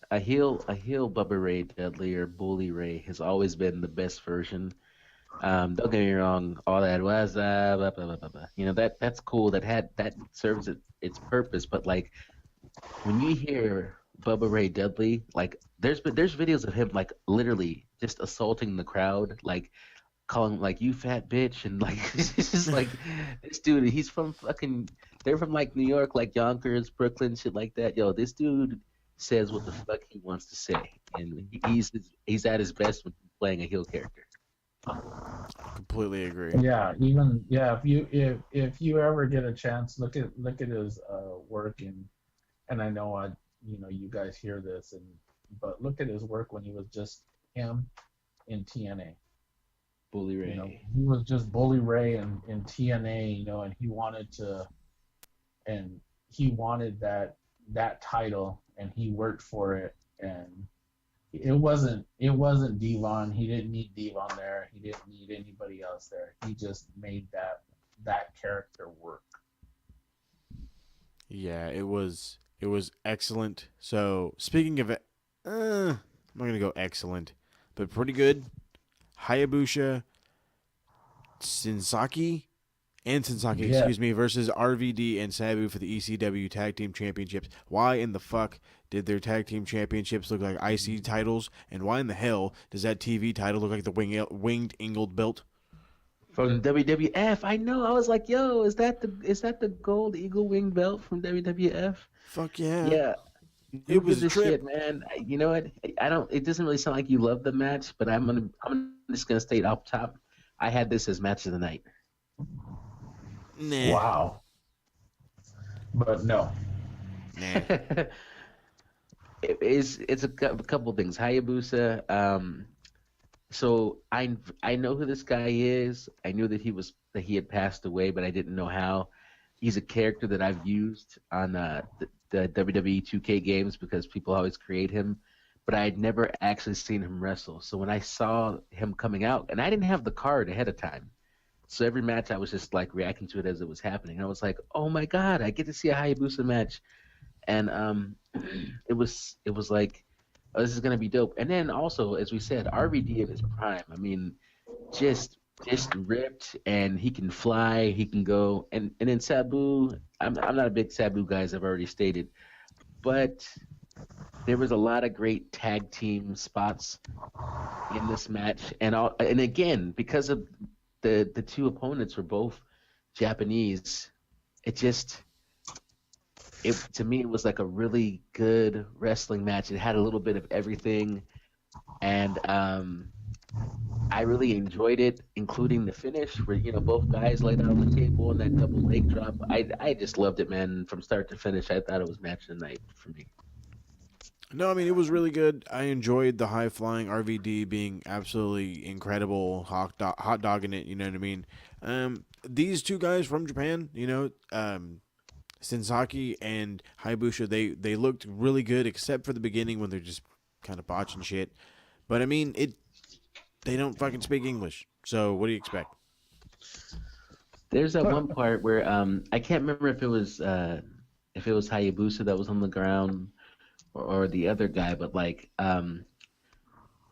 a heel Bubba Ray Dudley or Bully Ray has always been the best version. Don't get me wrong, all that was blah, blah, blah, blah. That's cool. That serves its purpose. But like when you hear Bubba Ray Dudley, like there's videos of him like literally just assaulting the crowd, like calling like you fat bitch, and like it's just like this dude. He's from they're from like New York, like Yonkers, Brooklyn, shit like that. Yo, this dude says what the fuck he wants to say, and he's at his best when he's playing a heel character. Completely agree. Yeah, if you ever get a chance, look at his work, and I know you guys hear this, but look at his work when he was just him in TNA. Bully Ray. He was just Bully Ray in TNA, and he wanted that title, and he worked for it, and it wasn't Devon. He didn't need Devon there. He didn't need anybody else there. He just made that character work. Yeah, it was excellent. So speaking of it, I'm not gonna go excellent, but pretty good. Hayabusa, Shinzaki, versus RVD and Sabu for the ECW Tag Team Championships. Why in the fuck did their Tag Team Championships look like IC titles? And why in the hell does that TV title look like the winged Ingold belt? From WWF, I know. I was like, yo, is that the gold eagle wing belt from WWF? Fuck yeah. Yeah. It was a trip, shit, man. You know what? It doesn't really sound like you love the match, but I'm just gonna state off top. I had this as match of the night. Nah. Wow. But no. Nah. It's a couple things. Hayabusa. So I know who this guy is. I knew that he had passed away, but I didn't know how. He's a character that I've used on the WWE 2K games because people always create him, but I had never actually seen him wrestle. So when I saw him coming out, and I didn't have the card ahead of time, so every match I was just like reacting to it as it was happening. I was like, oh my god, I get to see a Hayabusa match, and it was like, oh, this is gonna be dope. And then also, as we said, RVD in his prime. I mean, just ripped, and he can fly, he can go, and then Sabu. I'm not a big Sabu guy, as I've already stated, but there was a lot of great tag team spots in this match, and again, because of the two opponents were both Japanese, to me it was like a really good wrestling match. It had a little bit of everything, and I really enjoyed it, including the finish where both guys laid out on the table and that double leg drop. I just loved it, man, from start to finish. I thought it was match of the night for me. No, I mean, it was really good. I enjoyed the high-flying RVD being absolutely incredible, hot dogging it, you know what I mean? These two guys from Japan, Shinzaki and Hayabusa, they looked really good, except for the beginning when they're just kind of botching shit. But, I mean, they don't fucking speak English, so what do you expect? There's that one part where I can't remember if it was Hayabusa that was on the ground or the other guy, but like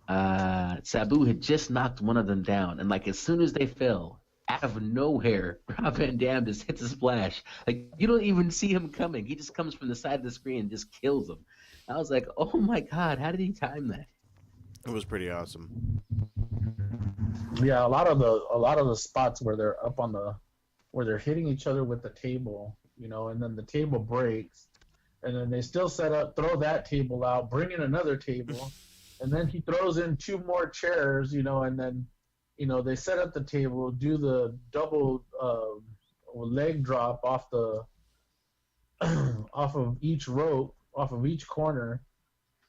Sabu had just knocked one of them down, and like as soon as they fell, out of nowhere, Rob Van Dam just hits a splash. Like you don't even see him coming. He just comes from the side of the screen and just kills them. I was like, oh my god, how did he time that? It was pretty awesome. Yeah, a lot of the spots where they're up where they're hitting each other with the table, and then the table breaks. And then they still throw that table out, bring in another table, and then he throws in two more chairs, and then, they set up the table, do the double leg drop off off of each rope, off of each corner,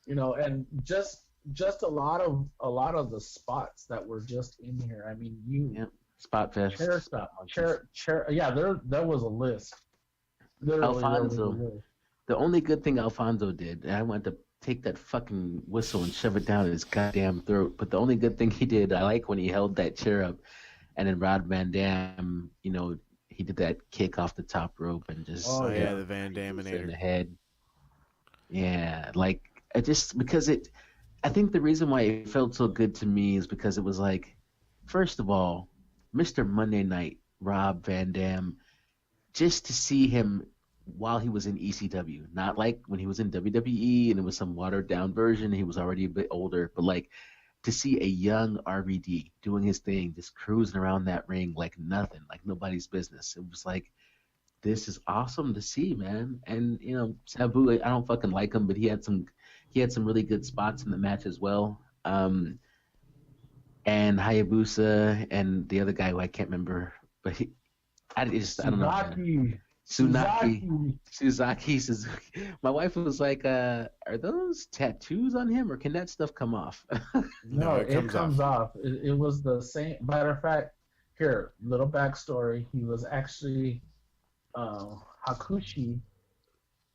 and just just a lot of the spots that were just in here. I mean, Spot fest. Yeah, there was a list. Literally, there was a Alfonso. list. The only good thing Alfonso did, and I wanted to take that fucking whistle and shove it down his goddamn throat. But the only good thing he did, I like when he held that chair up, and then Rod Van Dam, he did that kick off the top rope and just the Van Daminator in the head. Yeah, like I think the reason why it felt so good to me is because it was like, first of all, Mr. Monday Night, Rob Van Dam, just to see him while he was in ECW, not like when he was in WWE and it was some watered down version, he was already a bit older, but like to see a young RVD doing his thing, just cruising around that ring like nothing, like nobody's business. It was like, this is awesome to see, man. And Sabu, I don't fucking like him, but he had some really good spots in the match as well. And Hayabusa and the other guy who I can't remember, but I don't know. Man. Suzuki. My wife was like, "Are those tattoos on him, or can that stuff come off?" No, it comes off. It was the same. Matter of fact, here, little backstory. He was actually Hakushi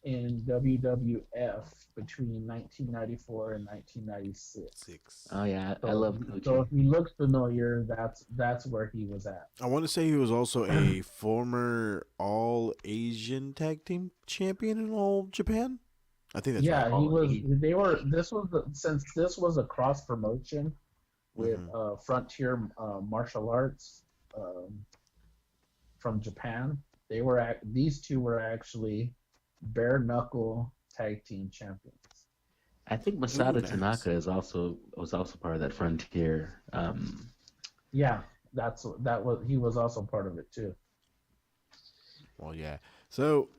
in WWF between 1994 and 1996. Oh yeah, I love Gucci. So if he looks familiar, that's where he was at. I want to say he was also a former All Asian Tag Team Champion in All Japan. I think that's right. Yeah, he was. They were. Since this was a cross promotion with Frontier Martial Arts from Japan. These two were actually bare knuckle tag team champions. I think Masato Tanaka was also part of that Frontier. Yeah, he was also part of it too. Well, yeah. So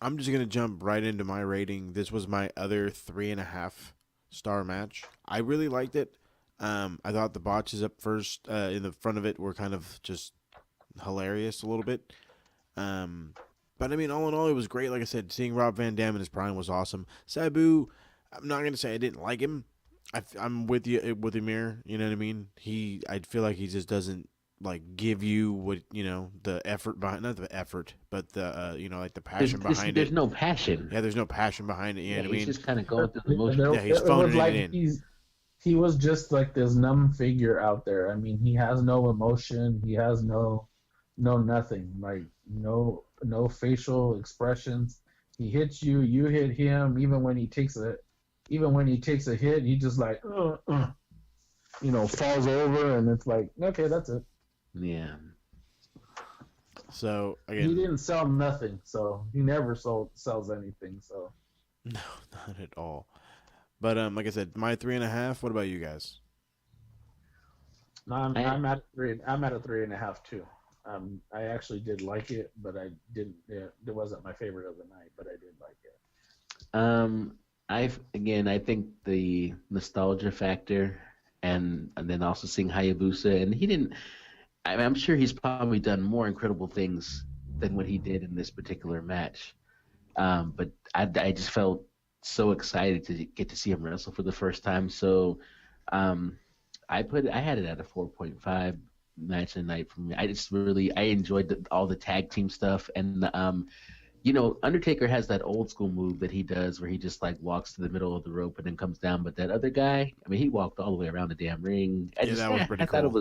I'm just gonna jump right into my rating. This was my other 3.5 star match. I really liked it. I thought the botches up first in the front of it were kind of just hilarious a little bit. But I mean, all in all, it was great. Like I said, seeing Rob Van Dam in his prime was awesome. Sabu, I'm not gonna say I didn't like him. I'm with you with Emir. You know what I mean? I feel like he just doesn't like give you what the effort behind, not the effort, but the like the passion behind it. There's no passion. Yeah, there's no passion behind it. You know what I mean? He's just kind of going through the motion. Yeah, he's phoning it in. He was just like this numb figure out there. I mean, he has no emotion. He has no nothing. Like no facial expressions. He hits you, you hit him. Even when he takes a hit, he just like falls over, and it's like, okay, that's it. Yeah. So again, he didn't sell nothing, so he never sells anything. So no, not at all. But like I said, my 3.5. What about you guys? No, I'm at 3. I'm at a 3.5 too. I actually did like it, but I didn't. It wasn't my favorite of the night, but I did like it. I think the nostalgia factor, and then also seeing Hayabusa, and he didn't. I'm sure he's probably done more incredible things than what he did in this particular match. But I just felt so excited to get to see him wrestle for the first time. So I had it at a 4.5 match of the night for me. I enjoyed all the tag team stuff, and Undertaker has that old school move that he does where he just like walks to the middle of the rope and then comes down. But that other guy, I mean, he walked all the way around the damn ring. That was pretty cool. Thought it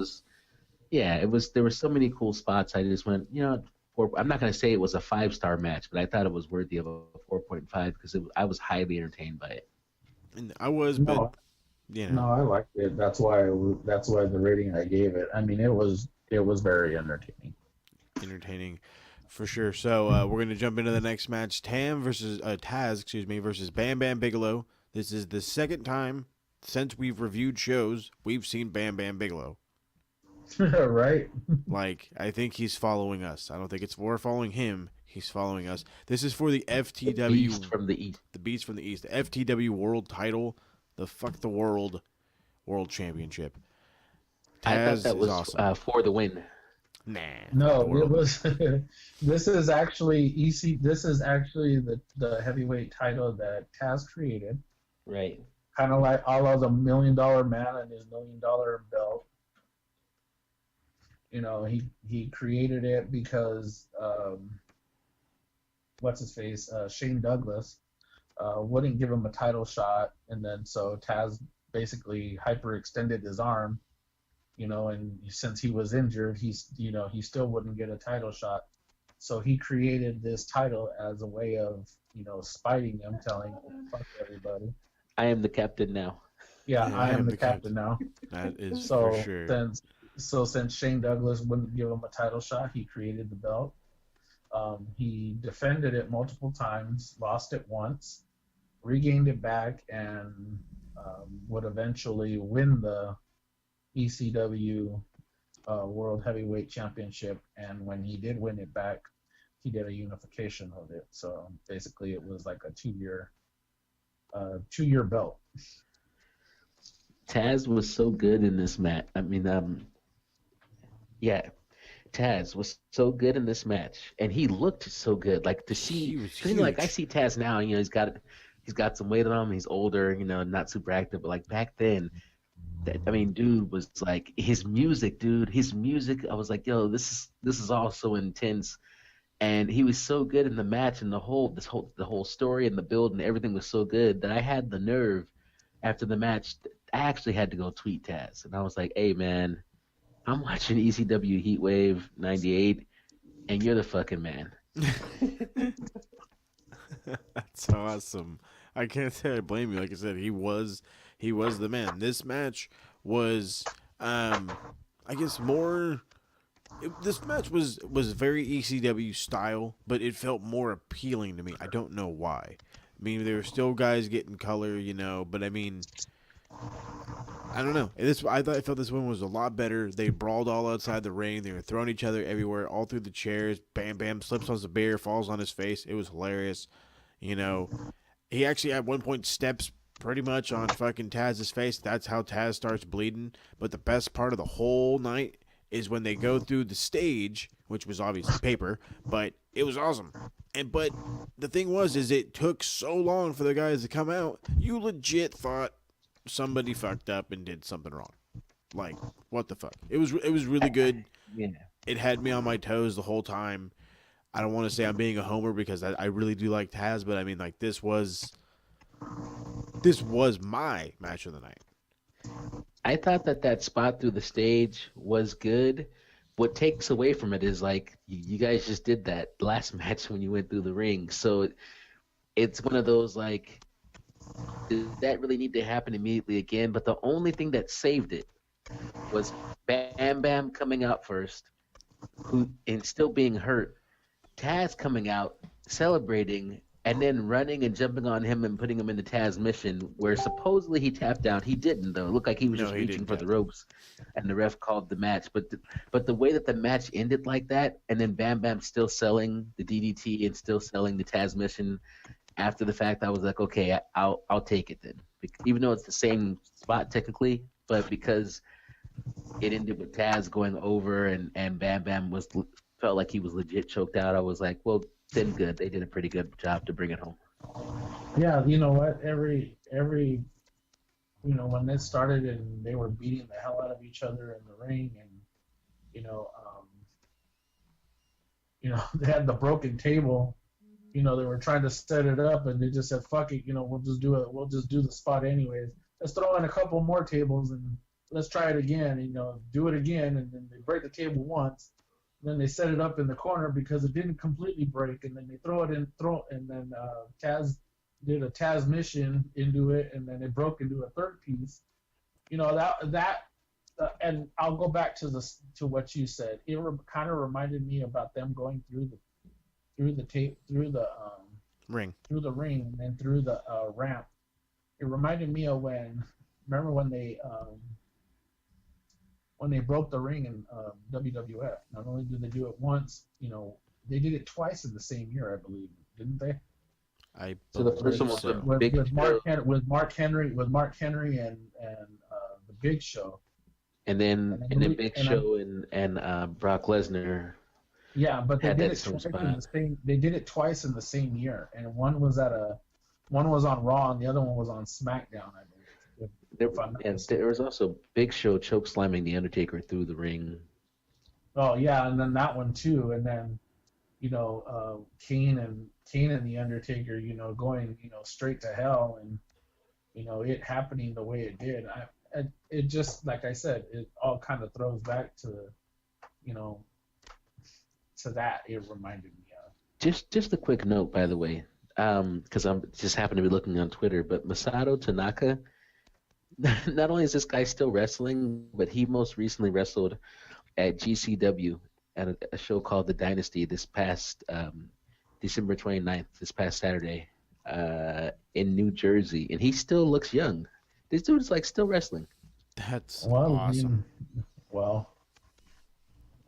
was, there were so many cool spots. I just went, I'm not going to say it was a 5-star match, but I thought it was worthy of a 4.5 because I was highly entertained by it. And I was, but no, I liked it. That's why the rating I gave it. I mean, it was very entertaining. Entertaining, for sure. So we're gonna jump into the next match: Taz versus Bam Bam Bigelow. This is the second time since we've reviewed shows we've seen Bam Bam Bigelow. Right. Like, I think he's following us. I don't think we're following him. He's following us. This is for the FTW. The Beast from the East. The Beast from the East. The FTW World Title. The Fuck the World Championship. I thought that was awesome. For the win. Nah. No, it was. This is actually This is actually the heavyweight title that Taz created. Right. kind of like all of the $1 Million Man and his $1 Million belt. You know, he created it because what's his face, Shane Douglas, wouldn't give him a title shot, and then so Taz basically hyperextended his arm, you know, and since he was injured, he still wouldn't get a title shot. So he created this title as a way of, you know, spiting him, telling him, fuck everybody. I am the captain now. Yeah, I am the captain now. That is So for sure. since Shane Douglas wouldn't give him a title shot, he created the belt. He defended it multiple times, lost it once, regained it back, and would eventually win the ECW World Heavyweight Championship. And when he did win it back, he did a unification of it. So basically, it was like a two-year belt. Taz was so good in this match. I mean, yeah, Taz was so good in this match, and he looked so good. Like to see, cause, you know, like I see Taz now, you know, he's got some weight on him. He's older, you know, not super active. But like back then, I mean, dude was like his music. I was like, yo, this is all so intense, and he was so good in the match, and the whole story and the build and everything was so good that I had the nerve after the match. I actually had to go tweet Taz, and I was like, hey man, I'm watching ECW Heatwave '98, and you're the fucking man. That's awesome. I can't say I blame you. Like I said, he was the man. This match was, I guess this match was very ECW style, but it felt more appealing to me. I don't know why. I mean, there were still guys getting color, you know, but I mean, I don't know. I felt this one was a lot better. They brawled all outside the ring. They were throwing each other everywhere, all through the chairs. Bam Bam slips on the bear, falls on his face. It was hilarious. You know, he actually at one point steps pretty much on fucking Taz's face. That's how Taz starts bleeding. But the best part of the whole night is when they go through the stage, which was obviously paper, but it was awesome. But the thing is it took so long for the guys to come out. You legit thought somebody fucked up and did something wrong. Like, what the fuck? It was really good. Yeah. It had me on my toes the whole time. I don't want to say I'm being a homer because I really do like Taz, but I mean, like, this was my match of the night. I thought that spot through the stage was good. What takes away from it is, like, you guys just did that last match when you went through the ring. So it's one of those, like, does that really need to happen immediately again? But the only thing that saved it was Bam Bam coming out first, and still being hurt. Taz coming out, celebrating, and then running and jumping on him and putting him in the Taz mission, where supposedly he tapped out. He didn't, though. It looked like he was just reaching for the ropes, and the ref called the match. But the way that the match ended like that, and then Bam Bam still selling the DDT and still selling the Taz mission after the fact, I was like, okay, I'll take it then. Even though it's the same spot technically, but because it ended with Taz going over and Bam Bam felt like he was legit choked out, I was like, well, then good. They did a pretty good job to bring it home. Yeah, you know what? Every you know, when this started and they were beating the hell out of each other in the ring, and you know, they had the broken table. You know, they were trying to set it up, and they just said, "Fuck it, you know, we'll just do it. We'll just do the spot anyways. Let's throw in a couple more tables and let's try it again. You know, do it again." And then they break the table once. Then they set it up in the corner because it didn't completely break, and then they and then Taz did a Taz mission into it, and then it broke into a third piece. You know, and I'll go back to what you said. It kind of reminded me about them going through the ring and then through the ramp. It reminded me of remember when they broke the ring in WWF. Not only did they do it once, you know, they did it twice in the same year, I believe, didn't they? So the first one was with Mark Henry and the Big Show. And then Big Show and Brock Lesnar. Yeah, but they did it twice in the same year, and one was on Raw and the other one was on SmackDown, I believe. There, and there was also Big Show choke slamming the Undertaker through the ring. Oh yeah, and then that one too, and then Kane and the Undertaker, going straight to hell, and it happening the way it did. It just, like I said, it all kind of throws back to to that. It reminded me of. Just a quick note, by the way, because I'm just happened to be looking on Twitter, but Masato Tanaka, not only is this guy still wrestling, but he most recently wrestled at GCW at a show called The Dynasty this past December 29th, this past Saturday, in New Jersey, and he still looks young. This dude's like still wrestling. That's Well, awesome. Well,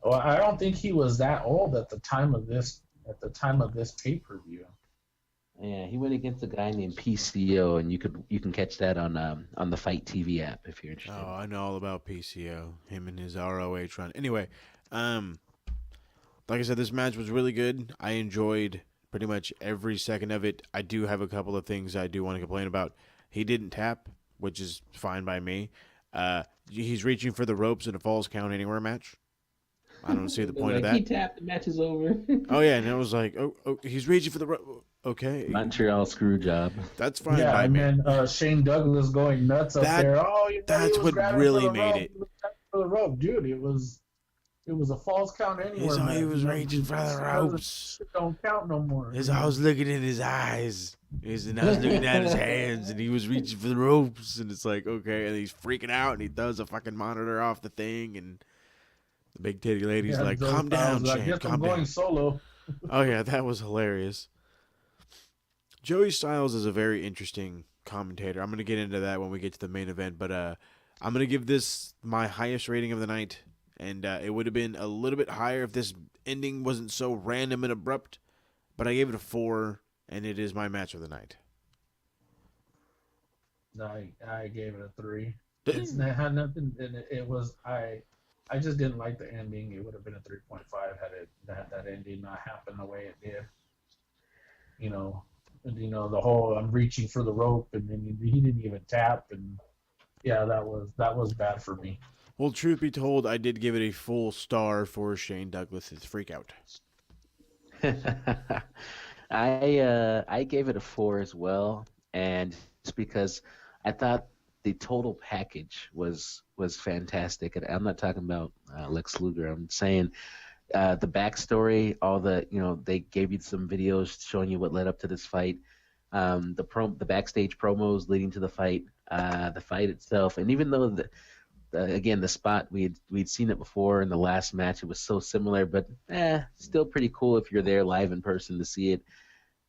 I don't think he was that old at the time of this pay-per-view. Yeah, he went against a guy named PCO, and you can catch that on the Fight TV app if you're interested. Oh, I know all about PCO. Him and his ROH run. Anyway, like I said, this match was really good. I enjoyed pretty much every second of it. I do have a couple of things I do want to complain about. He didn't tap, which is fine by me. He's reaching for the ropes in a Falls Count Anywhere match. I don't see the point of that. He tapped, the match is over. Oh yeah, and it was like, oh, he's reaching for the rope. Okay, Montreal screw job. That's fine Yeah, by and me. then Shane Douglas going nuts up there. Oh, that's what really made it. For the rope, dude. It was a Falls Count Anywhere. He was reaching for the ropes. Don't count no more. I was looking in his eyes. And I was looking at his hands, and he was reaching for the ropes, and it's like, okay, and he's freaking out, and he does a fucking monitor off the thing, and the big titty lady's like, calm down, Shane, calm down. Going solo. Oh, yeah, that was hilarious. Joey Styles is a very interesting commentator. I'm going to get into that when we get to the main event, but I'm going to give this my highest rating of the night, and it would have been a little bit higher if this ending wasn't so random and abrupt, but I gave it a 4, and it is my match of the night. I gave it a 3. It had nothing, and it was I just didn't like the ending. It would have been a 3.5 had that ending not happened the way it did. The whole I'm reaching for the rope, and then he didn't even tap, and yeah, that was bad for me. Well, truth be told, I did give it a full star for Shane Douglas's freak out. I gave it a 4 as well, and it's because I thought the total package was fantastic. And I'm not talking about Lex Luger. I'm saying the backstory, all the they gave you some videos showing you what led up to this fight, the backstage promos leading to the fight itself, and even though again the spot we'd seen it before in the last match, it was so similar, but still pretty cool if you're there live in person to see it.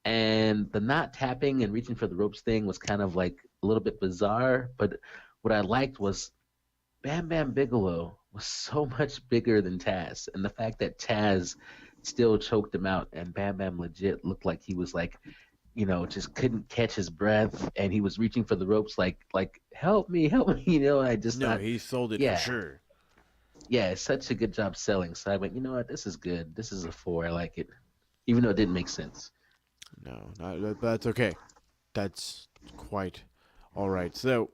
And the not tapping and reaching for the ropes thing was kind of like a little bit bizarre, but what I liked was Bam Bam Bigelow was so much bigger than Taz, and the fact that Taz still choked him out, and Bam Bam legit looked like he was like, just couldn't catch his breath, and he was reaching for the ropes like help me. I just thought he sold it for sure. Yeah, it's such a good job selling. So I went, you know what, this is good. This is a 4. I like it, even though it didn't make sense. No, that's okay. That's quite all right. So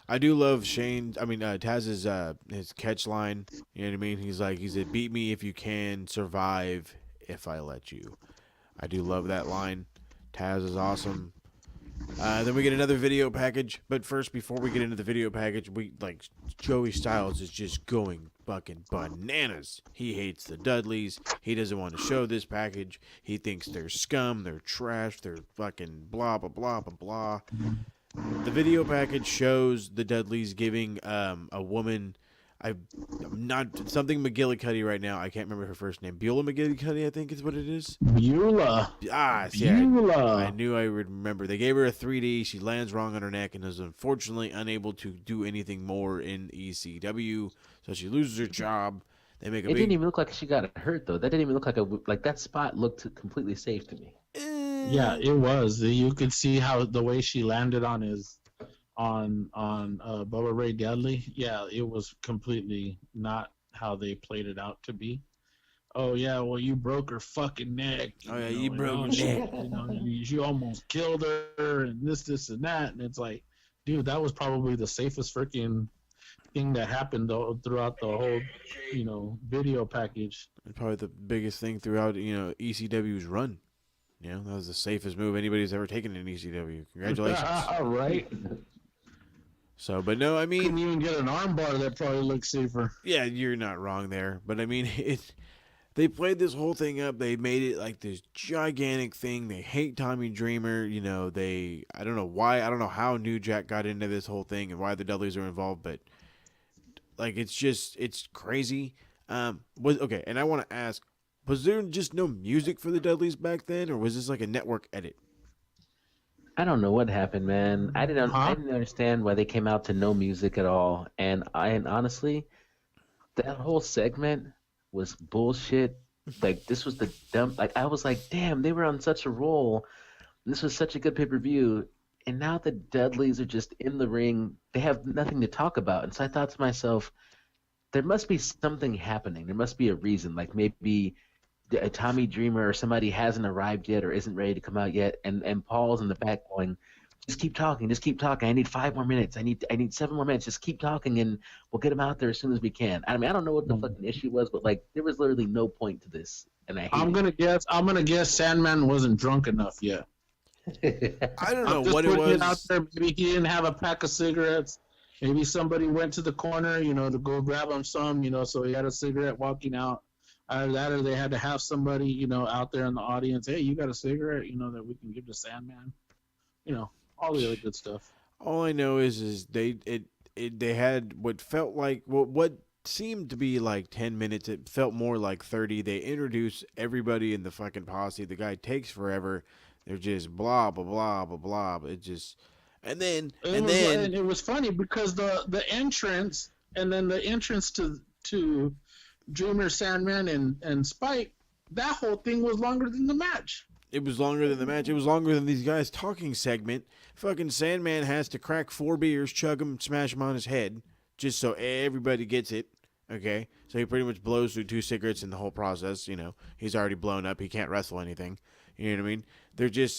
I do love Taz's his catch line. You know what I mean? He said, beat me if you can, survive if I let you. I do love that line. Taz is awesome. Then we get another video package, but first, before we get into the video package, Joey Styles is just going fucking bananas. He hates the Dudleys. He doesn't want to show this package. He thinks they're scum, they're trash, they're fucking blah blah blah blah blah. The video package shows the Dudleys giving a woman, I'm not something McGillicuddy right now. I can't remember her first name. Beulah McGillicuddy, I think is what it is. Beulah. Beulah. I knew I would remember. They gave her a 3D. She lands wrong on her neck and is unfortunately unable to do anything more in ECW. So she loses her job. They make It didn't even look like she got hurt though. That didn't even look like that spot looked completely safe to me. Yeah, it was. You could see how the way she landed on Bubba Ray Dudley. Yeah, it was completely not how they played it out to be. Oh yeah, well you broke her fucking neck. Oh yeah, you broke her neck. You almost killed her, and this and that, and it's like, dude, that was probably the safest freaking thing that happened though throughout the whole, video package. And probably the biggest thing throughout, ECW's run. That was the safest move anybody's ever taken in ECW. Congratulations. Right. So, but no, I mean, Couldn't even get an armbar that probably looks safer. yeah, you're not wrong there. But I mean, they played this whole thing up. They made it like this gigantic thing. They hate Tommy Dreamer. I don't know why. I don't know how New Jack got into this whole thing and why the Dudleys are involved. But like, it's crazy. Okay, and I want to ask, was there just no music for the Dudleys back then, or was this like a network edit? I don't know what happened, man. I didn't understand why they came out to no music at all. And honestly, that whole segment was bullshit. Like, this was the dumb. Like, I was like, damn, they were on such a roll. This was such a good pay-per-view. And now the Dudleys are just in the ring. They have nothing to talk about. And so I thought to myself, there must be something happening. There must be a reason. Like, maybe a Tommy Dreamer or somebody hasn't arrived yet or isn't ready to come out yet. And Paul's in the back going, just keep talking. Just keep talking. I need 5 more minutes. I need 7 more minutes. Just keep talking, and we'll get him out there as soon as we can. I mean, I don't know what the fucking issue was, but like, there was literally no point to this, and I'm gonna guess Sandman wasn't drunk enough yet. I don't know what it was. Out there, maybe he didn't have a pack of cigarettes. Maybe somebody went to the corner, to go grab him some, so he had a cigarette walking out. Either that, or they had to have somebody, out there in the audience. Hey, you got a cigarette, that we can give to Sandman. All the other good stuff. All I know is they had what felt like what seemed to be like 10 minutes. It felt more like 30. They introduced everybody in the fucking posse. The guy takes forever. They're just blah blah blah blah blah. It just and then it was funny because the entrance and then the entrance to Dreamer, Sandman, and Spike. That whole thing was longer than the match. It was longer than the match. It was longer than these guys' talking segment. Fucking Sandman has to crack 4 beers, chug them, smash them on his head, just so everybody gets it. Okay? So he pretty much blows through 2 cigarettes in the whole process. He's already blown up. He can't wrestle anything. You know what I mean?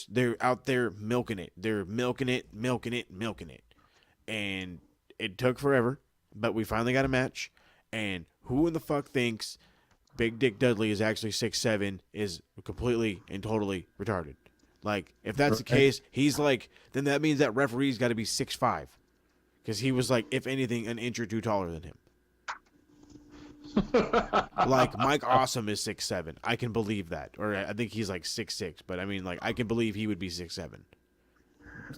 They're out there milking it. They're milking it. And it took forever, but we finally got a match. And who in the fuck thinks Big Dick Dudley is actually 6'7", is completely and totally retarded? Like, if that's the case, he's like, then that means that referee's got to be 6'5", because he was like, if anything, an inch or 2 taller than him. Like, Mike Awesome is 6'7". I can believe that, or I think he's like 6'6", but I mean, like, I can believe he would be 6'7".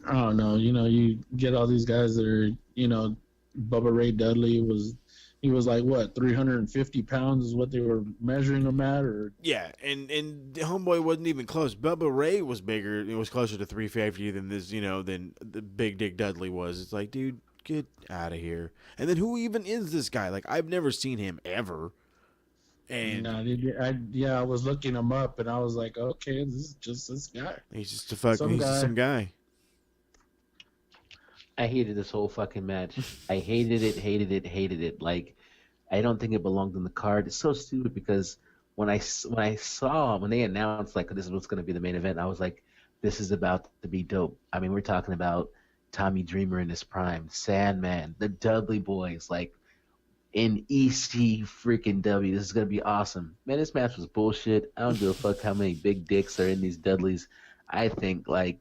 Oh no, you get all these guys that are, Bubba Ray Dudley was. He was like, what, 350 pounds is what they were measuring him at? Or yeah, and the homeboy wasn't even close. Bubba Ray was bigger. It was closer to 350 than this, than the Big Dick Dudley was. It's like, dude, get out of here. And then who even is this guy? Like, I've never seen him ever. And I was looking him up, and I was like, okay, this is just this guy. He's just some guy. I hated this whole fucking match. I hated it. Like, I don't think it belonged on the card. It's so stupid because when they announced, like, this is what's going to be the main event, I was like, this is about to be dope. I mean, we're talking about Tommy Dreamer in his prime, Sandman, the Dudley Boys, like, in EC freaking W. This is going to be awesome. Man, this match was bullshit. I don't give a fuck how many big dicks are in these Dudleys. I think, like,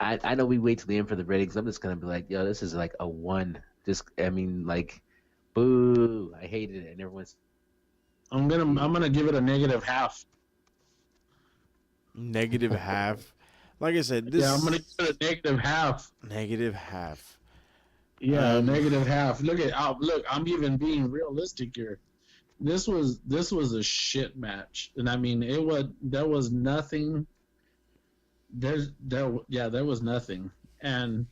I know we wait till the end for the ratings. I'm just gonna be like, yo, this is like a 1. Like, boo. I hated it, and everyone's. I'm gonna give it a -0.5. -0.5. Like I said, this. Yeah, I'm gonna give it a -0.5. -0.5. Yeah, -0.5. Look, I'm even being realistic here. This was a shit match, and I mean, there was nothing. There was nothing, and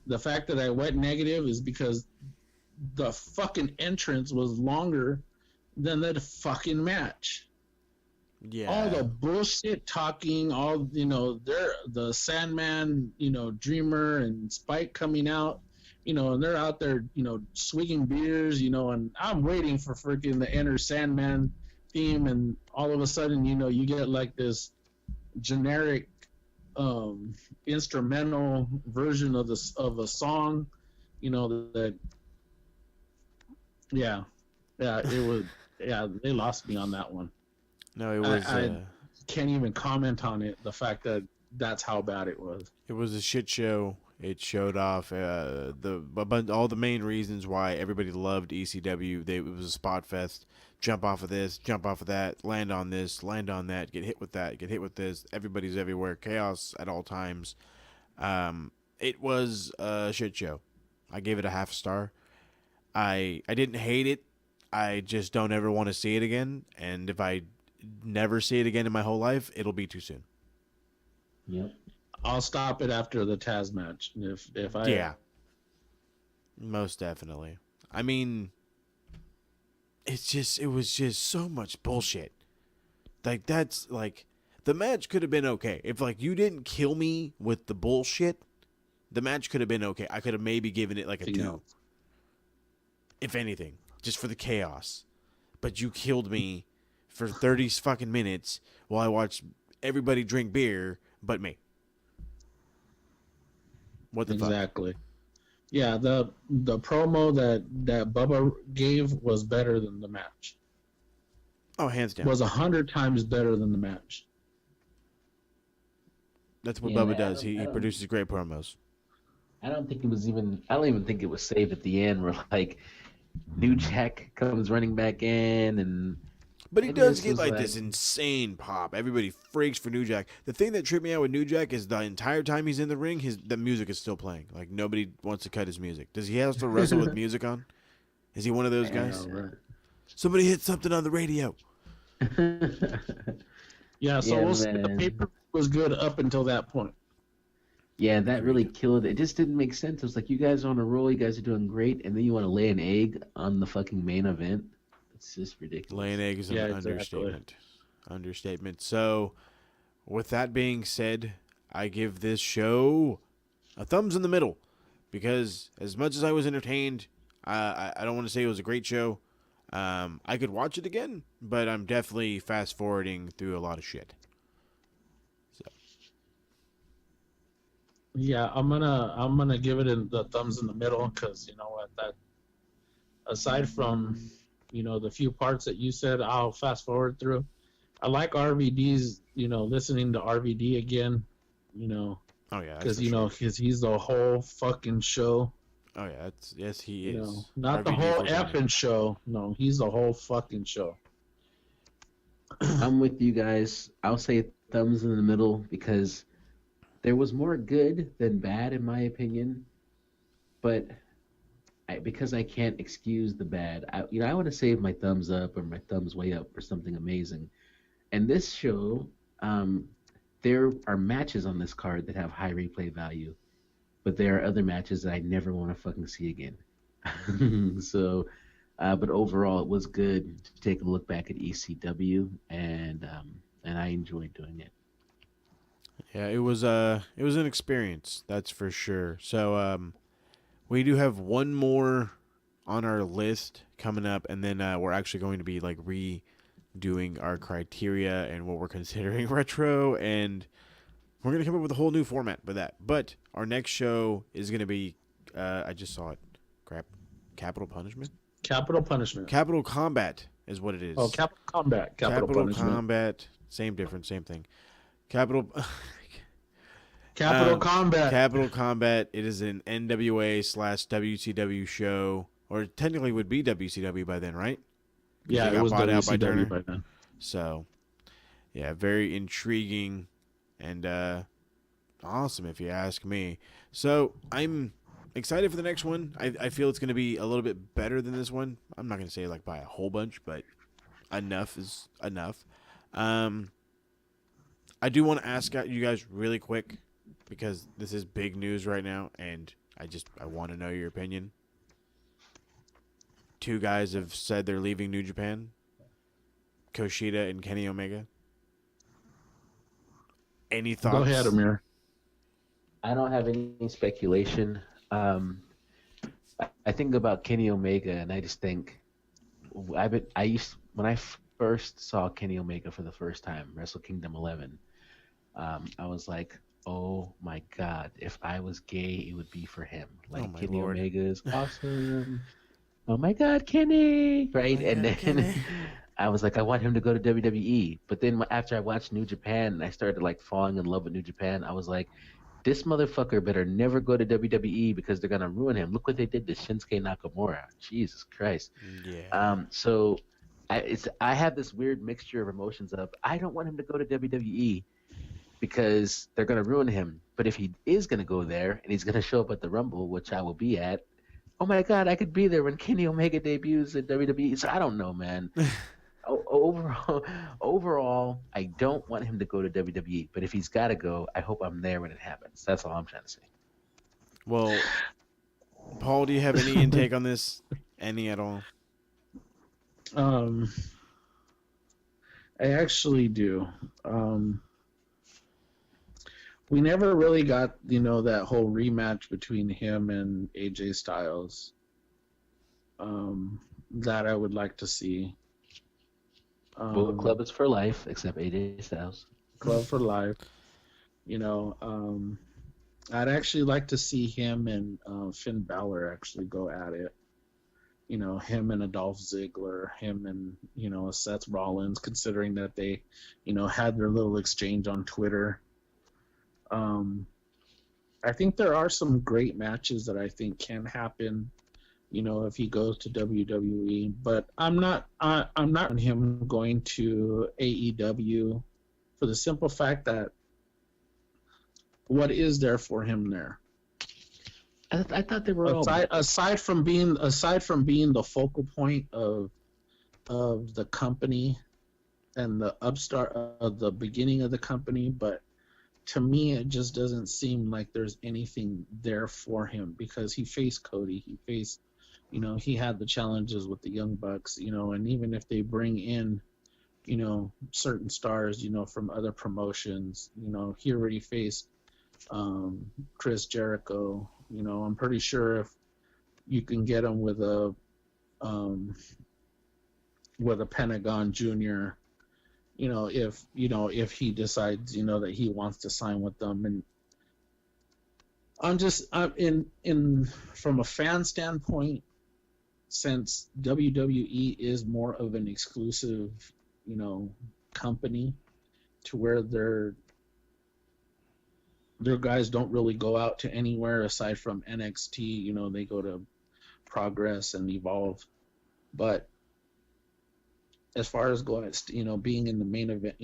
the fact that I went negative is because the fucking entrance was longer than the fucking match. Yeah, all the bullshit talking, all the Sandman, Dreamer and Spike coming out, and they're out there, swigging beers, and I'm waiting for freaking the Enter Sandman theme, and all of a sudden, you get like this generic instrumental version of a song, that yeah, it was they lost me on that one. No, it was I can't even comment on it. The fact that that's how bad it was. it was a shit show. It showed off all the main reasons why everybody loved ECW. It was a spot fest. Jump off of this, jump off of that, land on this, land on that, get hit with that, get hit with this. Everybody's everywhere. Chaos at all times. It was a shit show. I gave it a half star. I didn't hate it. I just don't ever want to see it again. And if I never see it again in my whole life, it'll be too soon. Yep. I'll stop it after the Taz match. If I Yeah. Most definitely. I mean, it was just so much bullshit. Like, that's like, the match could have been okay. If like you didn't kill me with the bullshit, the match could have been okay. I could have maybe given it like a 2. If anything, just for the chaos. But you killed me for 30 fucking minutes while I watched everybody drink beer but me. What the fuck? Exactly. Yeah, the promo that Bubba gave was better than the match. Oh, hands down. Was 100 times better than the match. That's what Bubba does. He produces great promos. I don't even think it was saved at the end where like New Jack comes running back in But he does get like this insane pop. Everybody freaks for New Jack. The thing that tripped me out with New Jack is the entire time he's in the ring, the music is still playing. Like nobody wants to cut his music. Does he have to wrestle with music on? Is he one of those guys? Right. Somebody hit something on the radio. Yeah, so we'll see. The paper was good up until that point. Yeah, that really killed it. It just didn't make sense. It was like, you guys are on a roll, you guys are doing great, and then you want to lay an egg on the fucking main event. It's just ridiculous. Lay an egg is an understatement. Understatement. So, with that being said, I give this show a thumbs in the middle. Because as much as I was entertained, I don't want to say it was a great show. I could watch it again, but I'm definitely fast forwarding through a lot of shit. So. Yeah, I'm gonna give it the thumbs in the middle because you know what, that aside from the few parts that you said, I'll fast forward through. I like RVD's listening to RVD again, Oh yeah, because because he's the whole fucking show. Oh yeah, yes he is. Not RVD the whole for effing show. No, he's the whole fucking show. I'm with you guys. I'll say thumbs in the middle because there was more good than bad in my opinion, but because I can't excuse the bad, I want to save my thumbs up or my thumbs way up for something amazing. And this show, there are matches on this card that have high replay value, but there are other matches that I never want to fucking see again. So, but overall, it was good to take a look back at ECW, and I enjoyed doing it. Yeah, it was an experience, that's for sure. So we do have one more on our list coming up, and then we're actually going to be like redoing our criteria and what we're considering retro, and we're gonna come up with a whole new format for that. But our next show is gonna be I just saw it. Crap. Capital Punishment? Capital Punishment. Capital Combat is what it is. Oh, Capital Combat. Capital Punishment. Combat. Same difference, same thing. Capital Combat. Capital Combat. It is an NWA/WCW show, or technically would be WCW by then, right? Yeah, it was bought out by Turner by then. So, yeah, very intriguing and awesome if you ask me. So I'm excited for the next one. I feel it's going to be a little bit better than this one. I'm not going to say like by a whole bunch, but enough is enough. I do want to ask you guys really quick, because this is big news right now, and I want to know your opinion. 2 guys have said they're leaving New Japan. Kushida and Kenny Omega. Any thoughts? Go ahead, Emir. I don't have any speculation. I think about Kenny Omega, and I just think when I first saw Kenny Omega for the first time, Wrestle Kingdom 11, I was like, oh my God, if I was gay, it would be for him. Like my Kenny Lord. Omega is awesome. Oh my God, Kenny! Right, and then I was like, I want him to go to WWE. But then after I watched New Japan and I started like falling in love with New Japan, I was like, this motherfucker better never go to WWE because they're gonna ruin him. Look what they did to Shinsuke Nakamura. Jesus Christ. Yeah. So I have this weird mixture of emotions of I don't want him to go to WWE because they're gonna ruin him. But if he is gonna go there and he's gonna show up at the Rumble, which I will be at, oh my God, I could be there when Kenny Omega debuts at WWE. So I don't know, man. Overall, I don't want him to go to WWE. But if he's got to go, I hope I'm there when it happens. That's all I'm trying to say. Well, Paul, do you have any intake on this? Any at all? I actually do. We never really got, that whole rematch between him and AJ Styles. That I would like to see. Bullet Club is for life, except AJ Styles. Club for life. I'd actually like to see him and Finn Balor actually go at it. Him and Dolph Ziggler, him and, Seth Rollins, considering that they, had their little exchange on Twitter. I think there are some great matches that I think can happen, if he goes to WWE. But I'm not on him going to AEW for the simple fact that what is there for him there? I thought they were aside from being the focal point of the company and the upstart of the beginning of the company, but to me it just doesn't seem like there's anything there for him because he faced Cody, he faced, he had the challenges with the Young Bucks, and even if they bring in, certain stars, from other promotions, he already faced Chris Jericho. I'm pretty sure if you can get him with a Pentagon Junior, if he decides, that he wants to sign with them. And I'm from a fan standpoint, since WWE is more of an exclusive, company to where their guys don't really go out to anywhere aside from NXT. They go to Progress and Evolve. But as far as being in the main event,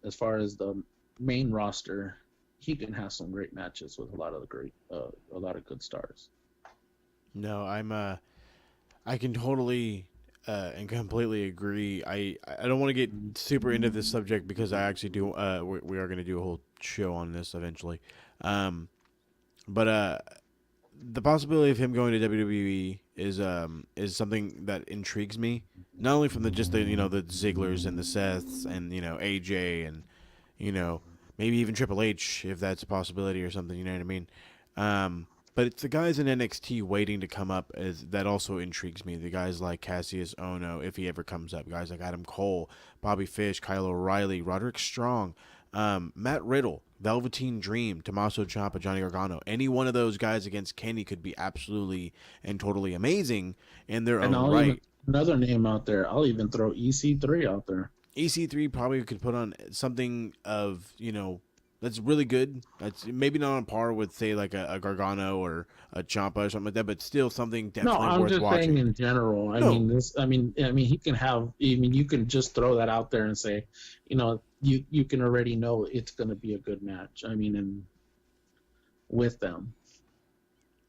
as far as the main roster, he can have some great matches with a lot of good stars. No, I can totally and completely agree. I don't want to get super into this subject because I actually do. We are going to do a whole show on this eventually. But the possibility of him going to WWE is something that intrigues me. Not only from the Zigglers and the Seths and AJ and maybe even Triple H if that's a possibility or something. You know what I mean? But it's the guys in NXT waiting to come up that also intrigues me. The guys like Cassius Ohno, if he ever comes up. Guys like Adam Cole, Bobby Fish, Kyle O'Reilly, Roderick Strong, Matt Riddle, Velveteen Dream, Tommaso Ciampa, Johnny Gargano. Any one of those guys against Kenny could be absolutely and totally amazing in their own right. Another name out there, I'll even throw EC3 out there. EC3 probably could put on something of, that's really good. That's maybe not on par with, say, like a Gargano or a Ciampa or something like that, but still something definitely worth watching. No, I'm just saying in general. I mean, he can have. You can just throw that out there and say, you can already know it's going to be a good match. And with them.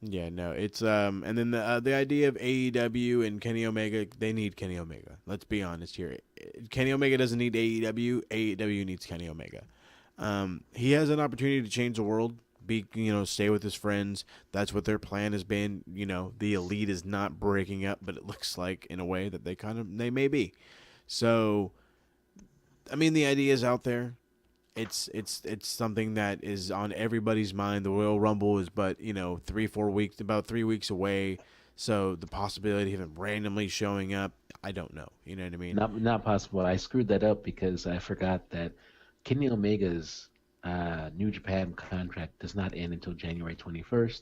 Yeah, no, it's and then the idea of AEW and Kenny Omega, they need Kenny Omega. Let's be honest here. Kenny Omega doesn't need AEW. AEW needs Kenny Omega. He has an opportunity to change the world, stay with his friends. That's what their plan has been. The Elite is not breaking up, but it looks like in a way that they may be. So, the idea is out there. It's something that is on everybody's mind. The Royal Rumble is but, 3-4 weeks, about 3 weeks away. So the possibility of him randomly showing up, I don't know. You know what I mean? Not possible. I screwed that up because I forgot that Kenny Omega's New Japan contract does not end until January 21st.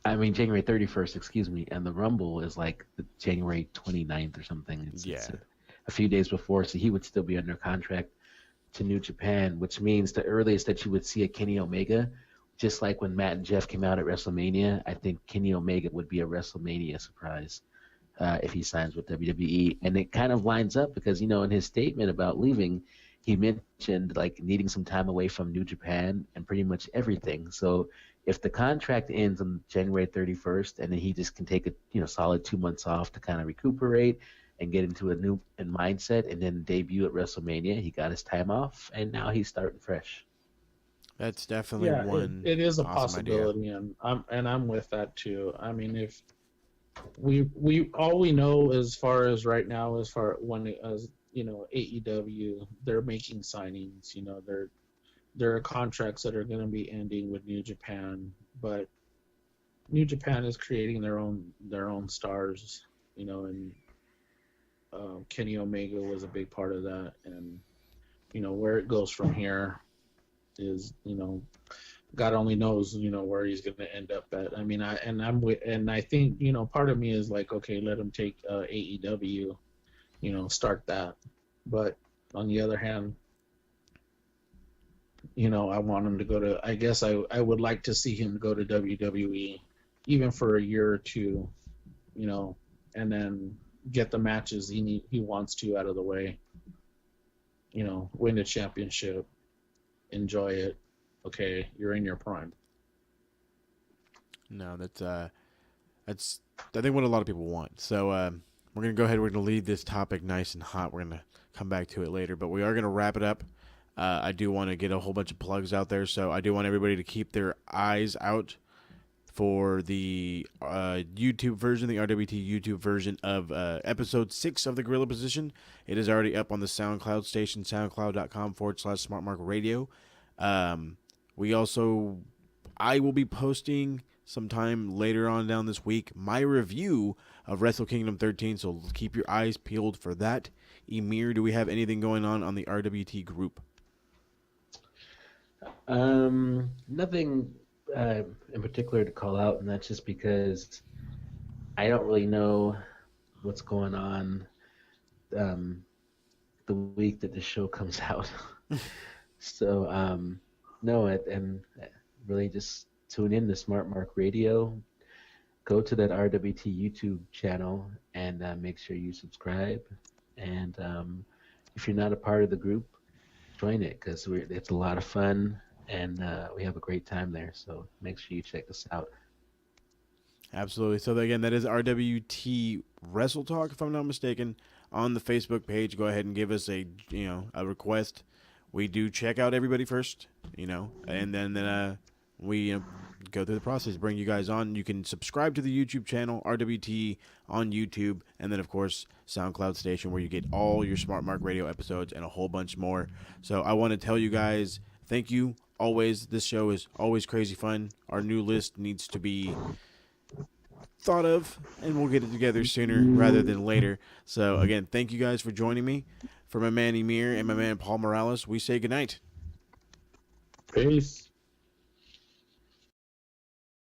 I mean, January 31st, excuse me. And the Rumble is like the January 29th or something. It's a few days before, so he would still be under contract to New Japan, which means the earliest that you would see a Kenny Omega, just like when Matt and Jeff came out at WrestleMania, I think Kenny Omega would be a WrestleMania surprise if he signs with WWE. And it kind of lines up because, you know, in his statement about leaving, he mentioned like needing some time away from New Japan and pretty much everything. So if the contract ends on January 31st and then he just can take a solid 2 months off to kind of recuperate and get into a new mindset and then debut at WrestleMania, he got his time off and now he's starting fresh. That's definitely one. It is a awesome possibility, idea. and I'm with that too. I mean, if we all we know as far as right now, as AEW, they're making signings. You know, there are contracts that are going to be ending with New Japan, but New Japan is creating their own stars. You know, and Kenny Omega was a big part of that, and where it goes from here is God only knows where he's going to end up at. I mean, I think part of me is like, okay, let him take AEW, start that, but on the other hand, I want him to go to. I guess I would like to see him go to WWE, even for a year or two, and then get the matches he wants to out of the way. Win the championship, enjoy it. Okay, you're in your prime. No, that's I think what a lot of people want. So we're gonna go ahead. We're gonna leave this topic nice and hot. We're gonna come back to it later, but we are gonna wrap it up. I do want to get a whole bunch of plugs out there, so I do want everybody to keep their eyes out for the YouTube version, the RWT YouTube version of episode 6 of the Gorilla Position. It is already up on the SoundCloud station, soundcloud.com/SmartMarkRadio. I will be posting sometime later on down this week my review of Wrestle Kingdom 13, so keep your eyes peeled for that. Emir, do we have anything going on the RWT group? Nothing in particular to call out, and that's just because I don't really know what's going on the week that the show comes out. So no, and really just tune in to Smart Mark Radio. Go to that RWT YouTube channel and make sure you subscribe. And if you're not a part of the group, join it because it's a lot of fun and we have a great time there. So make sure you check us out. Absolutely. So again, that is RWT Wrestle Talk, if I'm not mistaken, on the Facebook page. Go ahead and give us a request. We do check out everybody first, and then we go through the process, bring you guys on. You can subscribe to the YouTube channel, RWT on YouTube, and then, of course, SoundCloud station where you get all your Smart Mark Radio episodes and a whole bunch more. So I want to tell you guys, thank you. Always, this show is always crazy fun. Our new list needs to be thought of, and we'll get it together sooner rather than later. So, again, thank you guys for joining me. For my man Emir and my man Paul Morales, we say goodnight. Peace.